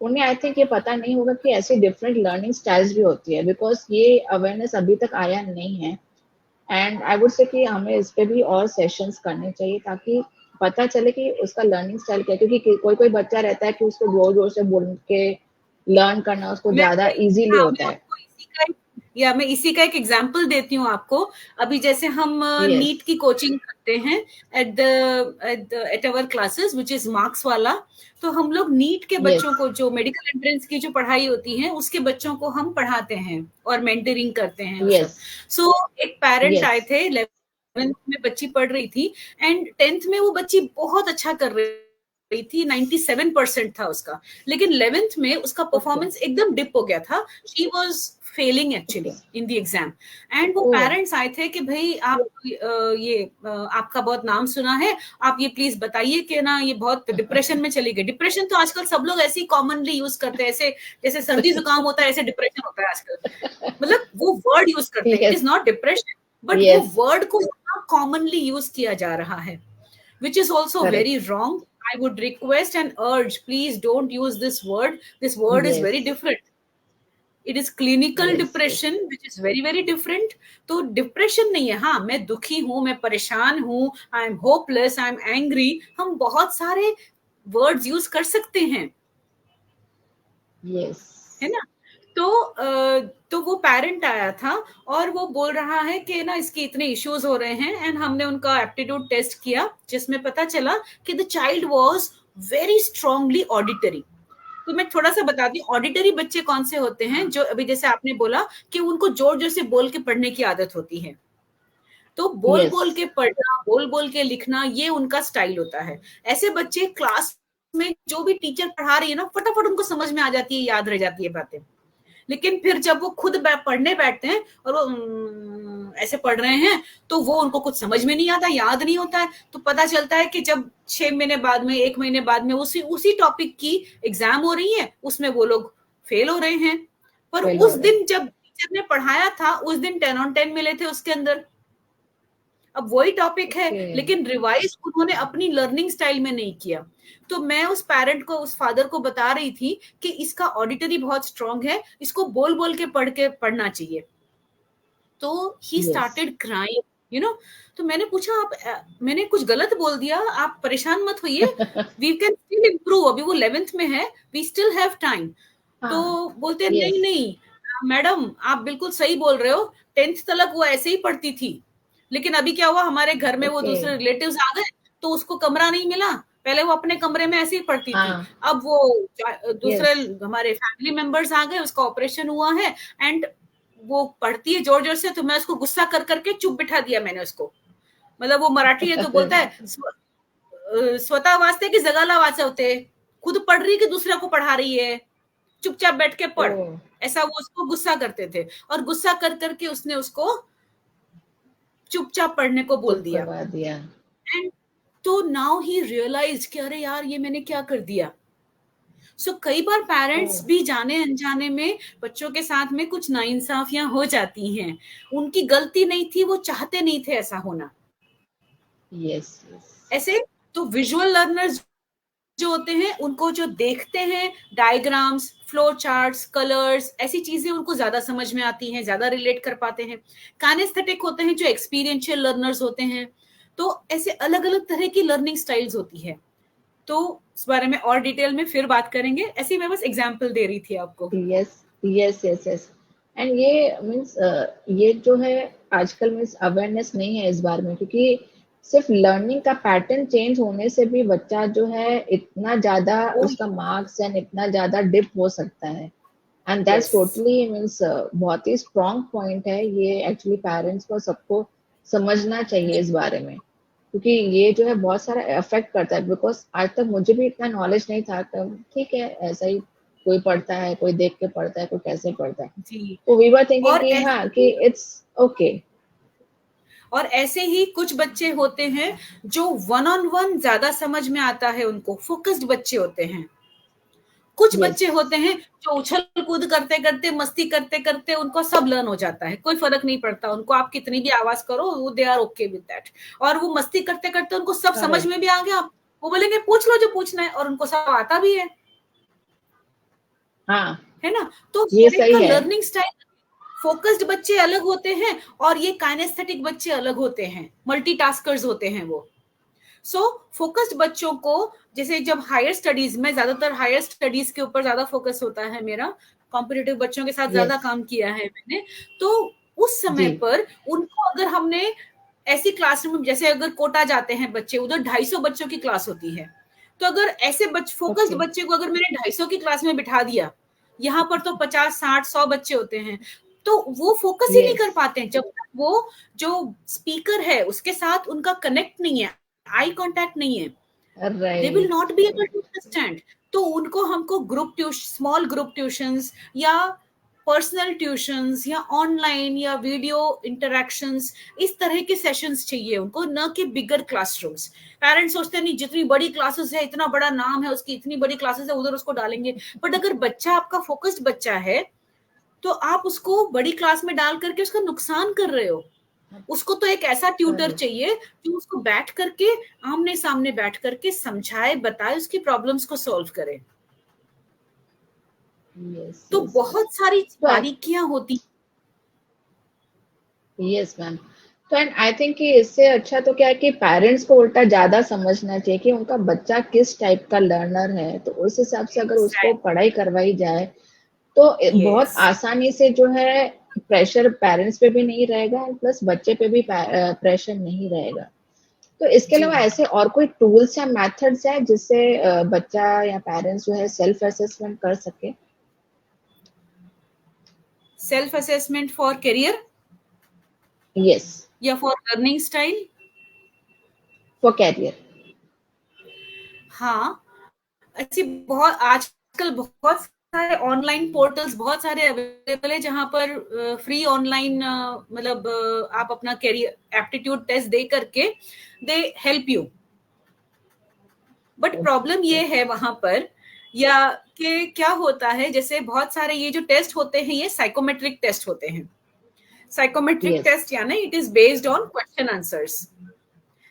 उन्हें आई थिंक ये पता नहीं होगा कि ऐसी डिफरेंट लर्निंग स्टाइल्स भी होती है, बिकॉज ये अवेयरनेस अभी तक आया नहीं है। एंड आई वुड से कि हमें इस पे भी और सेशंस करने चाहिए ताकि पता चले कि उसका लर्निंग स्टाइल क्या है, क्योंकि कोई कोई बच्चा रहता है कि उसको जोर जोर से बोल के लर्न करना उसको ज्यादा इजीली होता है। या मैं इसी का एक एग्जांपल देती हूँ आपको। अभी जैसे हम नीट की कोचिंग करते हैं at our classes which is marks वाला, तो हम लोग नीट के बच्चों को, जो मेडिकल एंट्रेंस की जो पढ़ाई होती है उसके बच्चों को हम पढ़ाते हैं और मेंटरिंग करते हैं। सो एक पेरेंट आए थे, 11th में बच्ची पढ़ रही थी एंड 10th में वो बच्ची बहुत अच्छा कर रही थी, 97% था उसका, लेकिन 11th में उसका परफॉर्मेंस एकदम डिप हो गया था। She was failing actually in the exam and वो पेरेंट्स आए थे कि भाई आप आपका बहुत नाम सुना है, आप ये प्लीज बताइए कि ना ये बहुत डिप्रेशन में चली गई। डिप्रेशन तो आजकल सब लोग ऐसे ही कॉमनली यूज करते हैं, ऐसे जैसे सर्दी जुकाम होता है ऐसे डिप्रेशन होता है आजकल, मतलब वो वर्ड यूज करते हैं। It is not depression, but वो वर्ड को कॉमनली यूज किया जा रहा है, which is also very wrong. I would request and urge, please don't use this word. This word is very different. It is clinical depression, which is very very different. तो depression नहीं है, हाँ मैं दुखी हूँ, मैं परेशान हूँ, I am hopeless, I am angry, हम बहुत सारे वर्ड्स यूज कर सकते हैं, है ना। तो वो पेरेंट आया था और वो बोल रहा है कि ना इसके इतने इश्यूज हो रहे हैं, एंड हमने उनका एप्टीट्यूड टेस्ट किया जिसमें पता चला कि the child was very strongly auditory. तो मैं थोड़ा सा बताती हूँ, ऑडिटरी बच्चे कौन से होते हैं, जो अभी जैसे आपने बोला कि उनको जोर जोर से बोल के पढ़ने की आदत होती है, तो बोल बोल के पढ़ना, बोल बोल के लिखना, ये उनका स्टाइल होता है। ऐसे बच्चे क्लास में जो भी टीचर पढ़ा रही है ना, फटाफट उनको समझ में आ जाती है, याद रह जाती है बातें। लेकिन फिर जब वो खुद पढ़ने बैठते हैं और वो ऐसे पढ़ रहे हैं तो वो उनको कुछ समझ में नहीं आता, याद नहीं होता है। तो पता चलता है कि जब 6 महीने बाद में, 1 महीने बाद में उसी टॉपिक की एग्जाम हो रही है, उसमें वो लोग फेल हो रहे हैं, पर फेल हो उस रहे हैं। दिन जब टीचर ने पढ़ाया था उस दिन 10 on 10 मिले थे उसके अंदर। अब वही टॉपिक है, ओके। लेकिन रिवाइज उन्होंने अपनी लर्निंग स्टाइल में नहीं किया। तो मैं उस पेरेंट को, उस फादर को बता रही थी कि इसका ऑडिटरी बहुत स्ट्रांग है, इसको बोल बोल के पढ़ना चाहिए। तो ही yes. Started crying, you know. तो मैंने पूछा, आप मैंने कुछ गलत बोल दिया? आप परेशान मत होइए, वी कैन स्टिल इम्प्रूव, अभी वो 11th में है, वी स्टिल हैव टाइम। तो हाँ। बोलते हैं नहीं यस। नहीं मैडम आप बिल्कुल सही बोल रहे हो, 10th तक वो ऐसे ही पढ़ती थी, लेकिन अभी क्या हुआ, हमारे घर में वो ओके। दूसरे रिलेटिव्स आ गए तो उसको कमरा नहीं मिला, पहले वो अपने कमरे में ऐसे ही पढ़ती थी, हाँ। अब वो दूसरे यस। हमारे फैमिली मेंबर्स आ गए, उसका ऑपरेशन हुआ है, एंड वो पढ़ती है जोर जोर से, तो मैं उसको गुस्सा कर करके चुप बिठा दिया मैंने उसको। मतलब वो मराठी है तो बोलता है स्वतः वाचते की जगाला वाचवते, खुद पढ़ रही कि दूसरे को पढ़ा रही है, चुपचाप बैठ के ओ। पढ़। ऐसा वो उसको गुस्सा करते थे, और गुस्सा कर करके उसने उसको चुपचाप पढ़ने को बोल चुप दिया। करवा दिया। एंड तो नाउ ही रियलाइज कि अरे यार ये मैंने क्या कर दिया। सो कई बार ओ। पेरेंट्स भी जाने अनजाने में बच्चों के साथ में कुछ नाइंसाफियां हो जाती हैं, उनकी गलती नहीं थी, वो चाहते नहीं थे ऐसा होना। यस। यस। ऐसे तो विजुअल लर्नर्स जो होते हैं उनको जो देखते हैं डायग्राम्स, फ्लो चार्ट्स, कलर्स, ऐसी चीजें उनको ज्यादा समझ में आती हैं, ज्यादा रिलेट कर पाते हैं। काइनेस्थेटिक होते हैं जो एक्सपीरियंशियल लर्नर्स होते हैं। तो ऐसे अलग अलग तरह की लर्निंग स्टाइल्स होती है। तो इस बारे में और डिटेल में फिर बात करेंगे, ऐसे ही मैं बस एग्जांपल दे रही थी आपको। Yes. Yes. Yes. Yes. And ये मीन्स ये जो है आजकल मीन्स अवेयरनेस नहीं है इस बारे में, क्योंकि सिर्फ लर्निंग का पैटर्न चेंज होने से भी बच्चा जो है इतना ज्यादा ओ उसका मार्क्स एंड इतना ज्यादा डिप हो सकता है। And that's yes, totally means बहुत ही स्ट्रॉन्ग पॉइंट है ये, एक्चुअली पेरेंट्स को सबको समझना चाहिए इस बारे में, क्योंकि ये जो है बहुत सारा अफेक्ट करता है। बिकॉज आज तक मुझे भी इतना नॉलेज नहीं था, तब ठीक है ऐसा ही कोई पढ़ता है, कोई देख के पढ़ता है, कोई कैसे पढ़ता है, जी। तो वी वर थिंकिंग और कि हाँ ऐसे कि ही इट्स ओके। और ऐसे ही कुछ बच्चे होते हैं जो वन ऑन वन ज्यादा समझ में आता है, उनको फोकस्ड बच्चे होते हैं। कुछ यस। बच्चे होते हैं जो उछल कूद करते करते, मस्ती करते करते उनको सब लर्न हो जाता है, कोई फर्क नहीं पड़ता उनको, आप कितनी भी आवाज करो, वो they are okay with that. और वो मस्ती करते करते उनको सब समझ करेक्ट। में भी आ गया, वो बोलेंगे पूछ लो जो पूछना है, और उनको सब आता भी हाँ। है ना। तो ये हर एक सही का है। लर्निंग स्टाइल, फोकस्ड बच्चे अलग होते हैं और ये काइनेस्थेटिक बच्चे अलग होते हैं, मल्टीटास्कर्स होते हैं वो। सो फोकस्ड बच्चों को, जैसे जब हायर स्टडीज में, ज्यादातर हायर स्टडीज के ऊपर ज्यादा फोकस होता है मेरा, कॉम्पिटिटिव बच्चों के साथ ज्यादा यस। काम किया है मैंने। तो उस जी। समय पर उनको अगर हमने ऐसी क्लासरूम, जैसे अगर कोटा जाते हैं बच्चे, उधर 250 बच्चों की क्लास होती है, तो अगर ऐसे फोकस्ड ओके। बच्चे को अगर मैंने 250 की क्लास में बिठा दिया, यहाँ पर तो 50, 60, 100 बच्चे होते हैं, तो वो फोकस ही नहीं यस। कर पाते हैं, जब तक वो जो स्पीकर है उसके साथ उनका कनेक्ट नहीं है, आई कांटेक्ट नहीं है, they will right. Not be able right. To understand. तो उनको हमको group tuition, small group tuitions या पर्सनल ट्यूशंस या ऑनलाइन या वीडियो इंटरेक्शंस, इस तरह के सेशंस चाहिए उनको, न कि बिगर क्लासरूम्स। पेरेंट्स सोचते नहीं जितनी बड़ी क्लासेस है, इतना बड़ा नाम है उसकी, इतनी बड़ी क्लासेस है, उधर उसको डालेंगे। बट अगर बच्चा आपका फोकस्ड बच्चा है, तो आप उसको बड़ी क्लास में डाल करके उसका नुकसान कर रहे हो। उसको तो एक ऐसा ट्यूटर करेक्ट। चाहिए जो उसको बैठ करके, आमने सामने बैठ करके समझाए, बताए, उसकी प्रॉब्लम्स को सॉल्व करे। यस। तो यस। यस। बहुत सारी तो बारीकियां होती। Yes ma'am. तो एंड आई थिंक कि इससे अच्छा तो क्या है कि पेरेंट्स को उल्टा ज्यादा समझना चाहिए कि उनका बच्चा किस टाइप का लर्नर है, तो उस हिसाब से अगर उसको एग्जैक्टली, पढ़ाई करवाई जाए तो बहुत यस, आसानी से जो है प्रेशर पेरेंट्स पे भी नहीं रहेगा, प्लस बच्चे पे भी प्रेशर नहीं रहेगा। तो इसके जी। अलावा ऐसे और कोई टूल्स या मेथड्स है जिससे बच्चा या पेरेंट्स जो है सेल्फ असेसमेंट कर सके? Self assessment for career yes. या for learning style? For career. हाँ, ऐसी बहुत आजकल बहुत सारे ऑनलाइन पोर्टल्स बहुत सारे अवेलेबल है, जहां पर फ्री ऑनलाइन, मतलब आप अपना कैरियर एप्टीट्यूड टेस्ट दे करके they help you. But problem okay. ये है वहां पर या कि क्या होता है, जैसे बहुत सारे ये जो टेस्ट होते हैं ये साइकोमेट्रिक टेस्ट होते हैं. साइकोमेट्रिक यस, टेस्ट यानी it is based on question answers.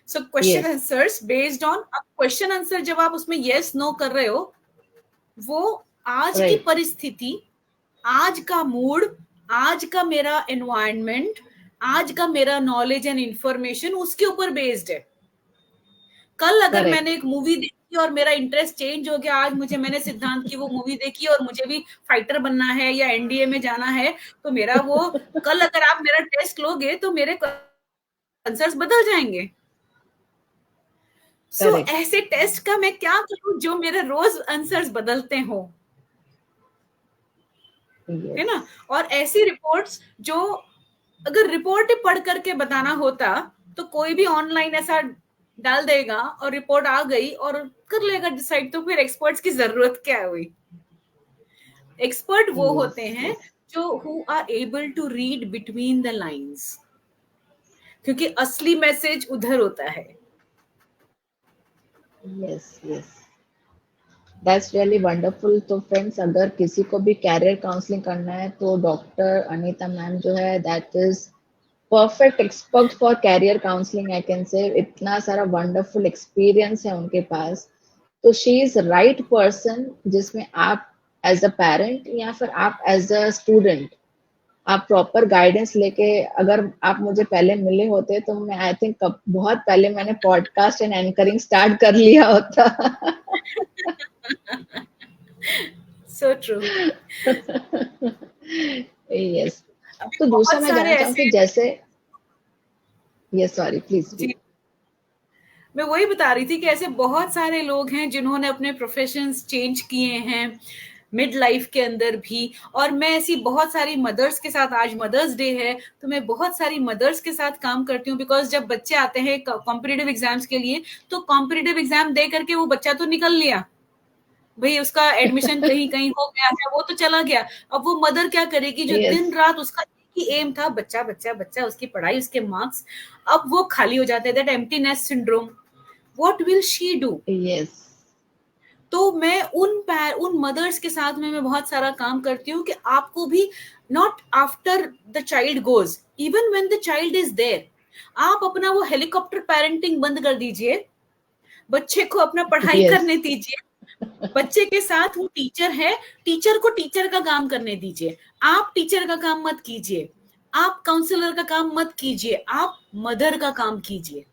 So question yes, answers based on, अब क्वेश्चन आंसर जब आप उसमें यस नो कर रहे हो, वो आज की राइट, परिस्थिति, आज का मूड, आज का मेरा एनवायरनमेंट, आज का मेरा नॉलेज एंड इंफॉर्मेशन उसके ऊपर बेस्ड है. कल अगर मैंने करेक्ट, एक मूवी देखी और मेरा इंटरेस्ट चेंज हो गया, आज मैंने सिद्धांत की वो मूवी देखी और मुझे भी फाइटर बनना है या एनडीए में जाना है, तो मेरा वो, कल अगर आप मेरा टेस्ट लोगे तो मेरे आंसर्स बदल जाएंगे. सो करेक्ट, ऐसे टेस्ट का मैं क्या करूं जो मेरे रोज आंसर्स बदलते हो, है यस, ना. और ऐसी रिपोर्ट्स जो, अगर रिपोर्ट ही पढ़ करके बताना होता तो कोई भी ऑनलाइन ऐसा डाल देगा और रिपोर्ट आ गई और कर लेगा डिसाइड, तो फिर एक्सपर्ट्स की जरूरत क्या हुई. एक्सपर्ट वो यस, होते हैं यस, जो who are able to read between the lines, क्योंकि असली मैसेज उधर होता है. Yes, yes, that's really wonderful. तो फ्रेंड्स, अगर किसी को भी कैरियर काउंसलिंग करना है तो डॉक्टर अनीता मैम जो है, that is perfect expert for career counselling, I can say. इतना सारा वंडरफुल एक्सपीरियंस है उनके पास. तो शी इज राइट पर्सन जिसमें आप एज अ पेरेंट या फिर आप एज अ स्टूडेंट आप प्रॉपर गाइडेंस लेके, अगर आप मुझे पहले मिले होते तो मैं आई थिंक बहुत पहले मैंने पॉडकास्ट एंड एंकरिंग स्टार्ट कर लिया होता. So true. यस. अभी तो दूसरा बहुत मैं सारे जानना चाहूँ कि ऐसे, जैसे, यस, सॉरी, प्लीज जी, प्लीज. मैं वही बता रही थी कि ऐसे बहुत सारे लोग हैं जिन्होंने अपने प्रोफेशंस चेंज किए हैं मिड लाइफ के अंदर भी. और मैं ऐसी बहुत सारी मदर्स के साथ, आज मदर्स डे है तो मैं बहुत सारी मदर्स के साथ काम करती हूँ, बिकॉज जब बच्चे आते हैं कॉम्पिटिटिव एग्जाम्स के लिए, तो कॉम्पिटिटिव एग्जाम दे करके वो बच्चा तो निकल लिया, भाई उसका एडमिशन कहीं कहीं हो गया है, वो तो चला गया. अब वो मदर क्या करेगी जो यस, दिन रात उसका एक ही एम था, बच्चा बच्चा बच्चा, उसकी पढ़ाई, उसके मार्क्स, अब वो खाली हो जाते हैं, that emptiness syndrome. What will she do. Yes, तो मैं उन मदर्स के साथ में मैं बहुत सारा काम करती हूँ कि आपको भी, not after the child goes, even when the child is there, आप अपना वो हेलीकॉप्टर पेरेंटिंग बंद कर दीजिए, बच्चे को अपना पढ़ाई यस, करने दीजिए, बच्चे के साथ वो टीचर है, टीचर को टीचर का काम करने दीजिए, आप टीचर का काम मत कीजिए, आप काउंसलर का काम मत कीजिए, आप मदर का काम कीजिए.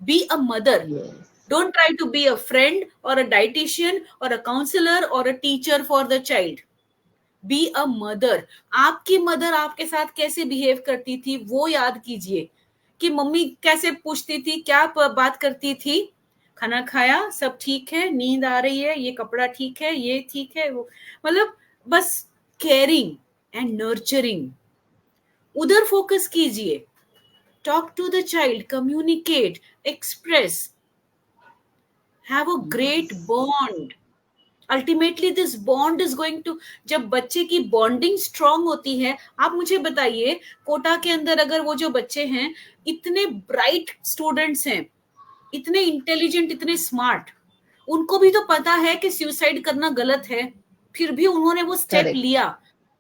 Be a mother. Yes, Don't try to be a friend or a dietitian or a counselor or a teacher for the child. Be a mother. आपकी मदर आपके साथ कैसे बिहेव करती थी वो याद कीजिए, कि मम्मी कैसे पूछती थी, क्या बात करती थी, खाना खाया, सब ठीक है, नींद आ रही है, ये कपड़ा ठीक है, ये ठीक है, वो, मतलब बस केयरिंग एंड नर्चरिंग, उधर फोकस कीजिए. Talk to the child, communicate, express, have a great yes, bond. Ultimately this bond is going to, जब बच्चे की बॉन्डिंग स्ट्रांग होती है, आप मुझे बताइए, कोटा के अंदर अगर वो जो बच्चे हैं, इतने ब्राइट स्टूडेंट्स हैं, इतने इंटेलिजेंट, इतने स्मार्ट, उनको भी तो पता है कि सुसाइड करना गलत है, फिर भी उन्होंने वो स्टेप करेक्ट. लिया.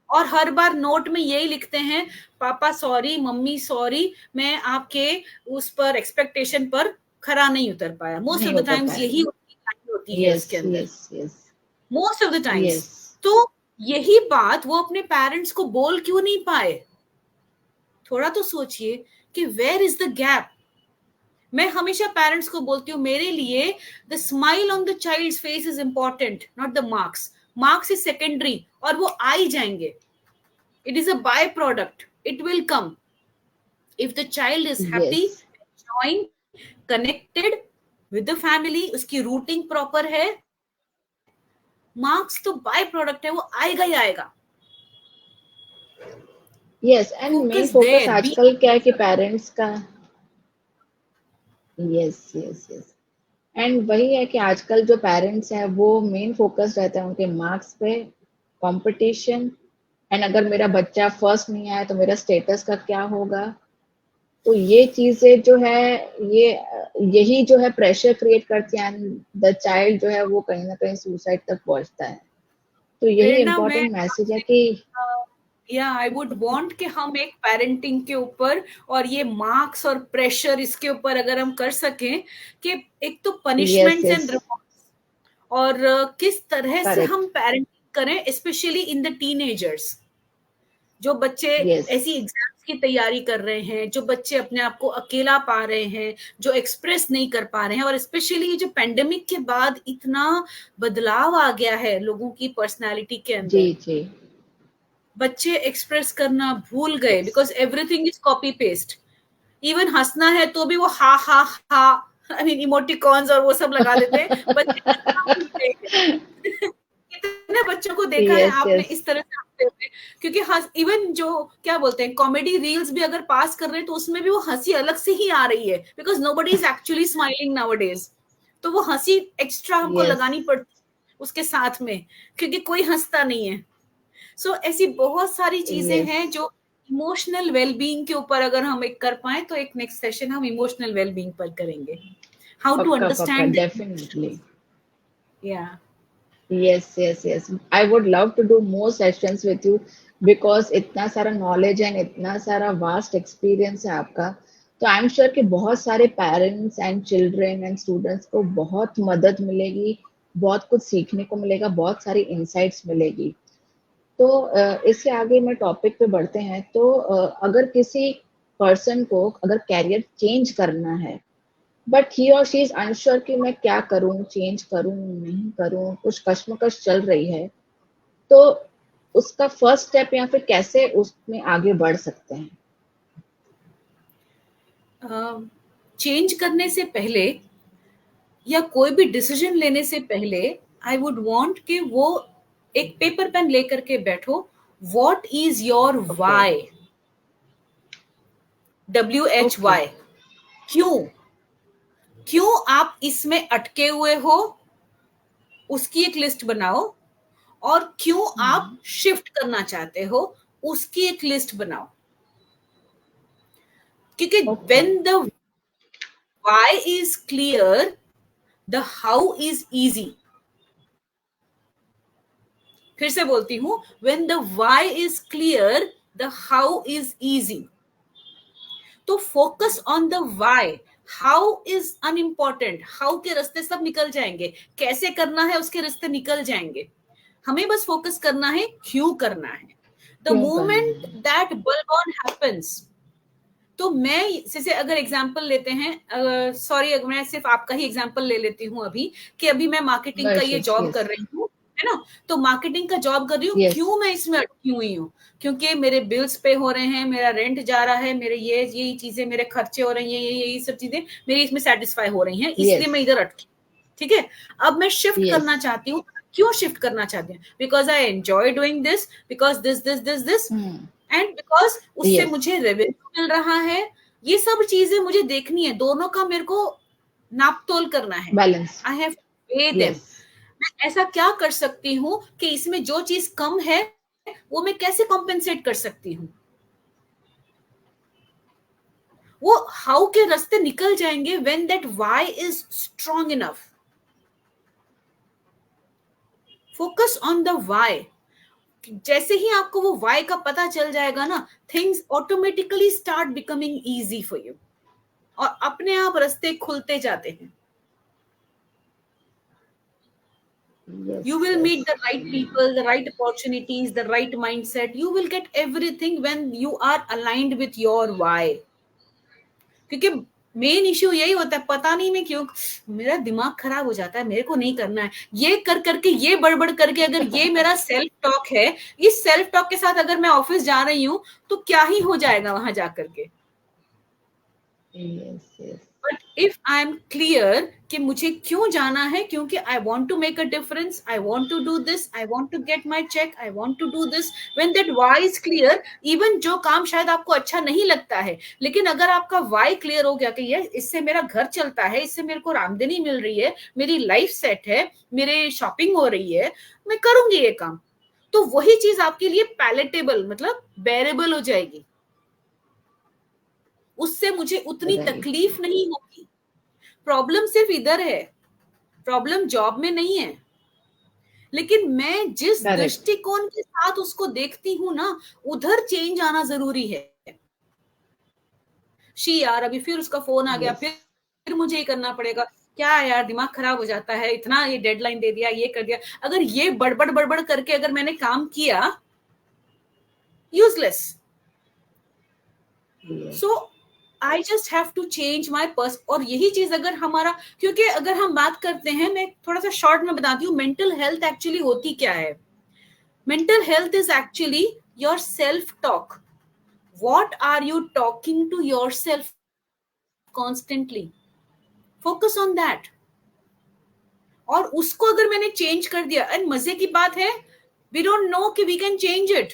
और हर बार नोट में यही लिखते हैं, पापा सॉरी, मम्मी सॉरी, मैं आपके उस पर एक्सपेक्टेशन पर खरा नहीं उतर पाया. मोस्ट ऑफ नहीं द उतर टाइम्स पाया. यही लाइन होती है यस, उसके अंदर, yes, yes, most of the times. Yes. तो यही बात वो अपने पेरेंट्स को बोल क्यों नहीं पाए, थोड़ा तो सोचिए कि वेयर इज द गैप. मैं हमेशा पेरेंट्स को बोलती हूँ, मेरे लिए the smile on the child's face is important, not the marks. Marks is secondary, और वो आ ही जाएंगे. It is a by product, it will come. If the child is happy, yes, enjoying, connected with the family, उसकी routine proper है, marks तो by product है, वो आएगा ही आएगा. Yes. And main focus focus there, be. आजकल क्या है कि पेरेंट्स का, यस, यस, यस. एंड वही है कि आजकल जो पेरेंट्स हैं वो मेन फोकस रहता है उनके मार्क्स पे, कंपटीशन. एंड अगर मेरा बच्चा फर्स्ट नहीं आया तो मेरा स्टेटस का क्या होगा. तो ये चीजें जो है, ये यही जो है प्रेशर क्रिएट करती है, एंड द चाइल्ड जो है वो कहीं ना कहीं सुसाइड तक पहुंचता है। तो यही प्रेरणा, मैं इम्पोर्टेंट मैसेज है कि या आई वुड वांट कि हम एक पेरेंटिंग के ऊपर और ये मार्क्स और प्रेशर इसके ऊपर अगर हम कर सकें कि एक तो यस पनिशमेंट्स यस एंड और किस तरह से हम करेक्ट पेरेंटिंग करें, स्पेशली इन द टीनेजर्स, जो बच्चे यस ऐसी एग्जाम्स की तैयारी कर रहे हैं, जो बच्चे अपने आप को अकेला पा रहे हैं, जो एक्सप्रेस नहीं कर पा रहे हैं, और स्पेशली जो पेंडेमिक के बाद इतना बदलाव आ गया है लोगों की पर्सनालिटी के जी अंदर, जी बच्चे एक्सप्रेस करना भूल गए yes because everything is copy paste. Even हंसना है तो भी वो हा हा हा, आई मीन इमोटिकॉन्स और वो सब लगा देते हैं, बच्चे हंसना भूल गए हैं। कितने बच्चों को देखा है यस आपने यस इस तरह से हंसते हुए, क्योंकि इवन जो क्या बोलते हैं कॉमेडी रील्स भी अगर पास कर रहे हैं तो उसमें भी वो हंसी अलग से ही आ रही है, because nobody is actually smiling nowadays. तो वो हंसी एक्स्ट्रा हमको यस लगानी पड़ती है उसके साथ में, क्योंकि कोई हंसता नहीं है। सो ऐसी बहुत सारी चीजें यस हैं जो इमोशनल वेलबींग के ऊपर अगर हम एक कर पाए तो एक नेक्स्ट सेशन हम इमोशनल वेलबींग पर करेंगे, हाउ टू पक्का पक्का अंडरस्टैंड। डेफिनेटली या Yes, yes, yes. I would love to do more sessions with you because इतना सारा knowledge and इतना सारा vast experience है आपका। तो आई एम श्योर कि बहुत सारे parents and children and students को बहुत मदद मिलेगी, बहुत कुछ सीखने को मिलेगा, बहुत सारी इंसाइट्स मिलेगी। तो इससे आगे मैं टॉपिक पे बढ़ते हैं। तो अगर किसी पर्सन को अगर कैरियर चेंज करना है, बट ही और शी इज अनश्योर कि मैं क्या करूं, चेंज करूं नहीं करूं, कुछ कश्मकश चल रही है, तो उसका फर्स्ट स्टेप या फिर कैसे उसमें आगे बढ़ सकते हैं? चेंज करने से पहले या कोई भी डिसीजन लेने से पहले आई वुड वांट कि वो एक पेपर पेन लेकर के बैठो। What is your okay why, okay WHY, क्यों, क्यों आप इसमें अटके हुए हो उसकी एक लिस्ट बनाओ, और क्यों आप शिफ्ट करना चाहते हो उसकी एक लिस्ट बनाओ। क्योंकि okay when the why is clear, the how is easy। फिर से बोलती हूं, when the why is clear, the how is easy। तो focus on the why, how is unimportant, how के रास्ते सब निकल जाएंगे, कैसे करना है उसके रास्ते निकल जाएंगे, हमें बस फोकस करना है क्यों करना है। द क्यों करना मोमेंट है? दैट बल्ब ऑन हैपेंस, तो मैं जैसे अगर एग्जांपल लेते हैं, सॉरी अगर मैं सिर्फ आपका ही एग्जांपल ले लेती हूँ अभी, कि अभी मैं मार्केटिंग का यस ये यस जॉब यस कर रही हूँ, है ना। तो मार्केटिंग का जॉब कर रही हूँ, यस क्यों मैं इसमें अटकी हुई हूँ, क्योंकि मेरे बिल्स पे हो रहे हैं, मेरा रेंट जा रहा है, मेरे यही चीजें, मेरे खर्चे हो रहे हैं, यही सब चीजें मेरी इसमें सेटिस्फाई हो रही हैं, इसलिए यस मैं इधर अटकी। ठीक है, अब मैं शिफ्ट यस करना चाहती हूँ। क्यों शिफ्ट करना चाहती हूँ? Because I enjoy doing this, because this and because उससे यस मुझे रेवेन्यू मिल रहा है। ये सब चीजें मुझे देखनी है, दोनों का मेरे को नाप तोल करना है। Balance I have way them. Yes मैं ऐसा क्या कर सकती हूँ कि इसमें जो चीज कम है वो मैं कैसे कॉम्पेंसेट कर सकती हूँ। वो हाउ के रास्ते निकल जाएंगे when that why is strong enough. Focus on the why. जैसे ही आपको वो व्हाई का पता चल जाएगा ना, things automatically start becoming easy for you, और अपने आप रास्ते खुलते जाते हैं। Yes You will yes meet the right people, the right opportunities, the right mindset. You will get everything when you are aligned with your why। क्योंकि main issue यही होता है, पता नहीं मैं क्यों मेरा दिमाग खराब हो जाता है, मेरे को नहीं करना है, ये कर करके, ये बड़बड़ करके, अगर ये मेरा सेल्फ टॉक है, इस सेल्फ टॉक के साथ अगर मैं ऑफिस जा रही हूँ तो क्या ही हो जाएगा वहां जाकर के। Yes yes but if I am clear कि मुझे क्यों जाना है, क्योंकि I want to make a difference, I want to do this, I want to get my check, I want to do this, when that why is clear, even जो काम शायद आपको अच्छा नहीं लगता है, लेकिन अगर आपका वाई क्लियर हो गया कि ये इससे मेरा घर चलता है, इससे मेरे को आमदनी मिल रही है, मेरी लाइफ सेट है, मेरे शॉपिंग हो रही है, मैं करूंगी ये काम, तो वही चीज आपके लिए पैलेटेबल मतलब बेरेबल हो जाएगी। उससे मुझे उतनी राइट, तकलीफ नहीं होगी। प्रॉब्लम सिर्फ इधर है, प्रॉब्लम जॉब में नहीं है, लेकिन मैं जिस करेक्ट, दृष्टिकोण के साथ उसको देखती हूँ ना, उधर चेंज आना जरूरी है। यार अभी फिर उसका फोन आ गया, यस, फिर मुझे ये करना पड़ेगा, क्या यार दिमाग खराब हो जाता है, इतना ये डेडलाइन दे दिया, ये कर दिया। अगर ये बड़बड़ बड़बड़ करके अगर मैंने काम किया, useless. Yes, so I just have to change my purse. और यही चीज अगर हमारा, क्योंकि अगर हम बात करते हैं, मैं थोड़ा सा शॉर्ट में बताती हूँ मेंटल हेल्थ एक्चुअली होती क्या है। Mental health is actually your self talk. What are you talking to yourself constantly, focus on that. और उसको अगर मैंने चेंज कर दिया, एंड मजे की बात है, वी डोंट नो कि वी कैन चेंज इट।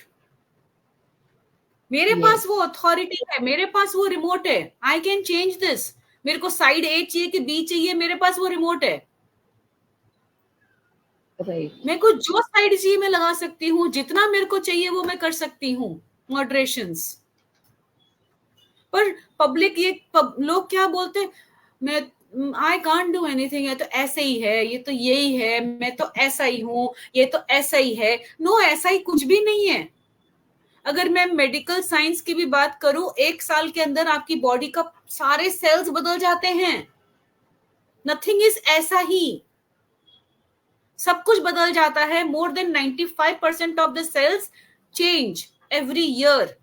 मेरे पास यस, वो अथॉरिटी है, मेरे पास वो रिमोट है, आई कैन चेंज दिस। मेरे को साइड ए चाहिए कि बी चाहिए, मेरे पास वो रिमोट है। राइट, मेरे को जो साइड चाहिए मैं लगा सकती हूँ, जितना मेरे को चाहिए वो मैं कर सकती हूँ, मॉडरेशंस। पर पब्लिक लोग क्या बोलते हैं, मैं आई कांट डू एनीथिंग, ये तो ऐसे ही है, ये तो यही है, मैं तो ऐसा ही हूँ, ये तो ऐसा ही है। नो, ऐसा ही कुछ भी नहीं है। अगर मैं मेडिकल साइंस की भी बात करूं, 1 साल के अंदर आपकी बॉडी का सारे सेल्स बदल जाते हैं। नथिंग इज ऐसा ही, सब कुछ बदल जाता है। More than 95% of the cells change every year.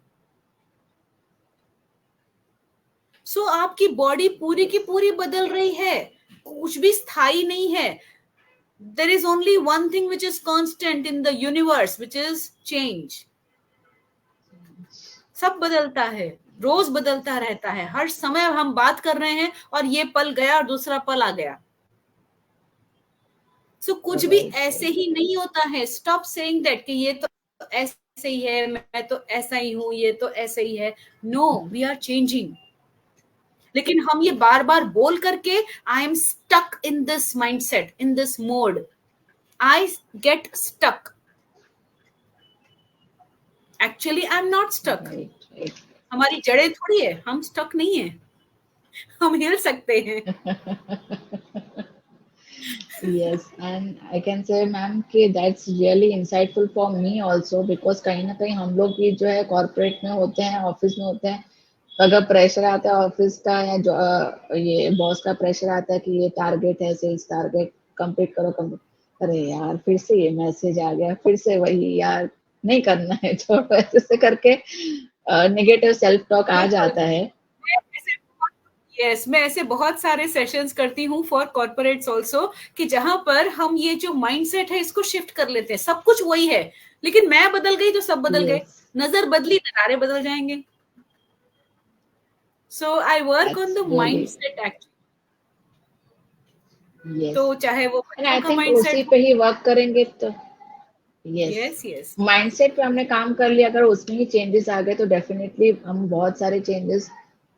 So आपकी बॉडी पूरी की यस, पूरी बदल रही है, कुछ भी स्थायी नहीं है। There is only one thing which is constant in the universe, which is change. सब बदलता है, रोज बदलता रहता है, हर समय हम बात कर रहे हैं और ये पल गया और दूसरा पल आ गया। सो कुछ भी राइट, ऐसे राइट, ही नहीं होता है। स्टॉप सेइंग दैट कि ये तो ऐसे ही है, मैं तो ऐसा ही हूं, ये तो ऐसे ही है। No, we are changing. लेकिन हम ये बार बार बोल करके, I am stuck in this mindset, in this mode, I get stuck. Actually I am not stuck. Right, right, हमारी जड़ें थोड़ी है, हम स्टक नहीं है, हम हिल सकते हैं। yes, and I can say ma'am कि that's really insightful for me also because कहीं ना कहीं हम लोग भी जो है कॉर्पोरेट में होते हैं, ऑफिस में होते हैं, तो अगर प्रेशर आता है ऑफिस का या जो ये बॉस का प्रेशर आता है कि ये टारगेट है, सेल्स टारगेट कंप्लीट करो, कंप्लीट, अरे यार फिर से ये मैसेज आ गया, फिर से वही यार, नहीं करना है, छोड़ो, ऐसे ऐसे करके नेगेटिव सेल्फ टॉक आ बिल्कुल। जाता है। यस, मैं ऐसे बहुत सारे सेशंस करती हूँ फॉर कॉर्पोरेट्स ऑल्सो, कि जहां पर हम ये जो माइंडसेट है इसको शिफ्ट कर लेते हैं। सब कुछ वही है, लेकिन मैं बदल गई तो सब बदल गए। यस, नजर बदली, नजारे बदल जाएंगे। So I work on that's the really, mindset actually. Yes, तो चाहे वो एंड बच्चों आई का थिंक उसी माइंडसेट हो। पे ही वर्क करेंगे तो, यस, यस यस, माइंडसेट पे हमने काम कर लिया, अगर उसमें ही चेंजेस आ गए तो डेफिनेटली हम बहुत सारे चेंजेस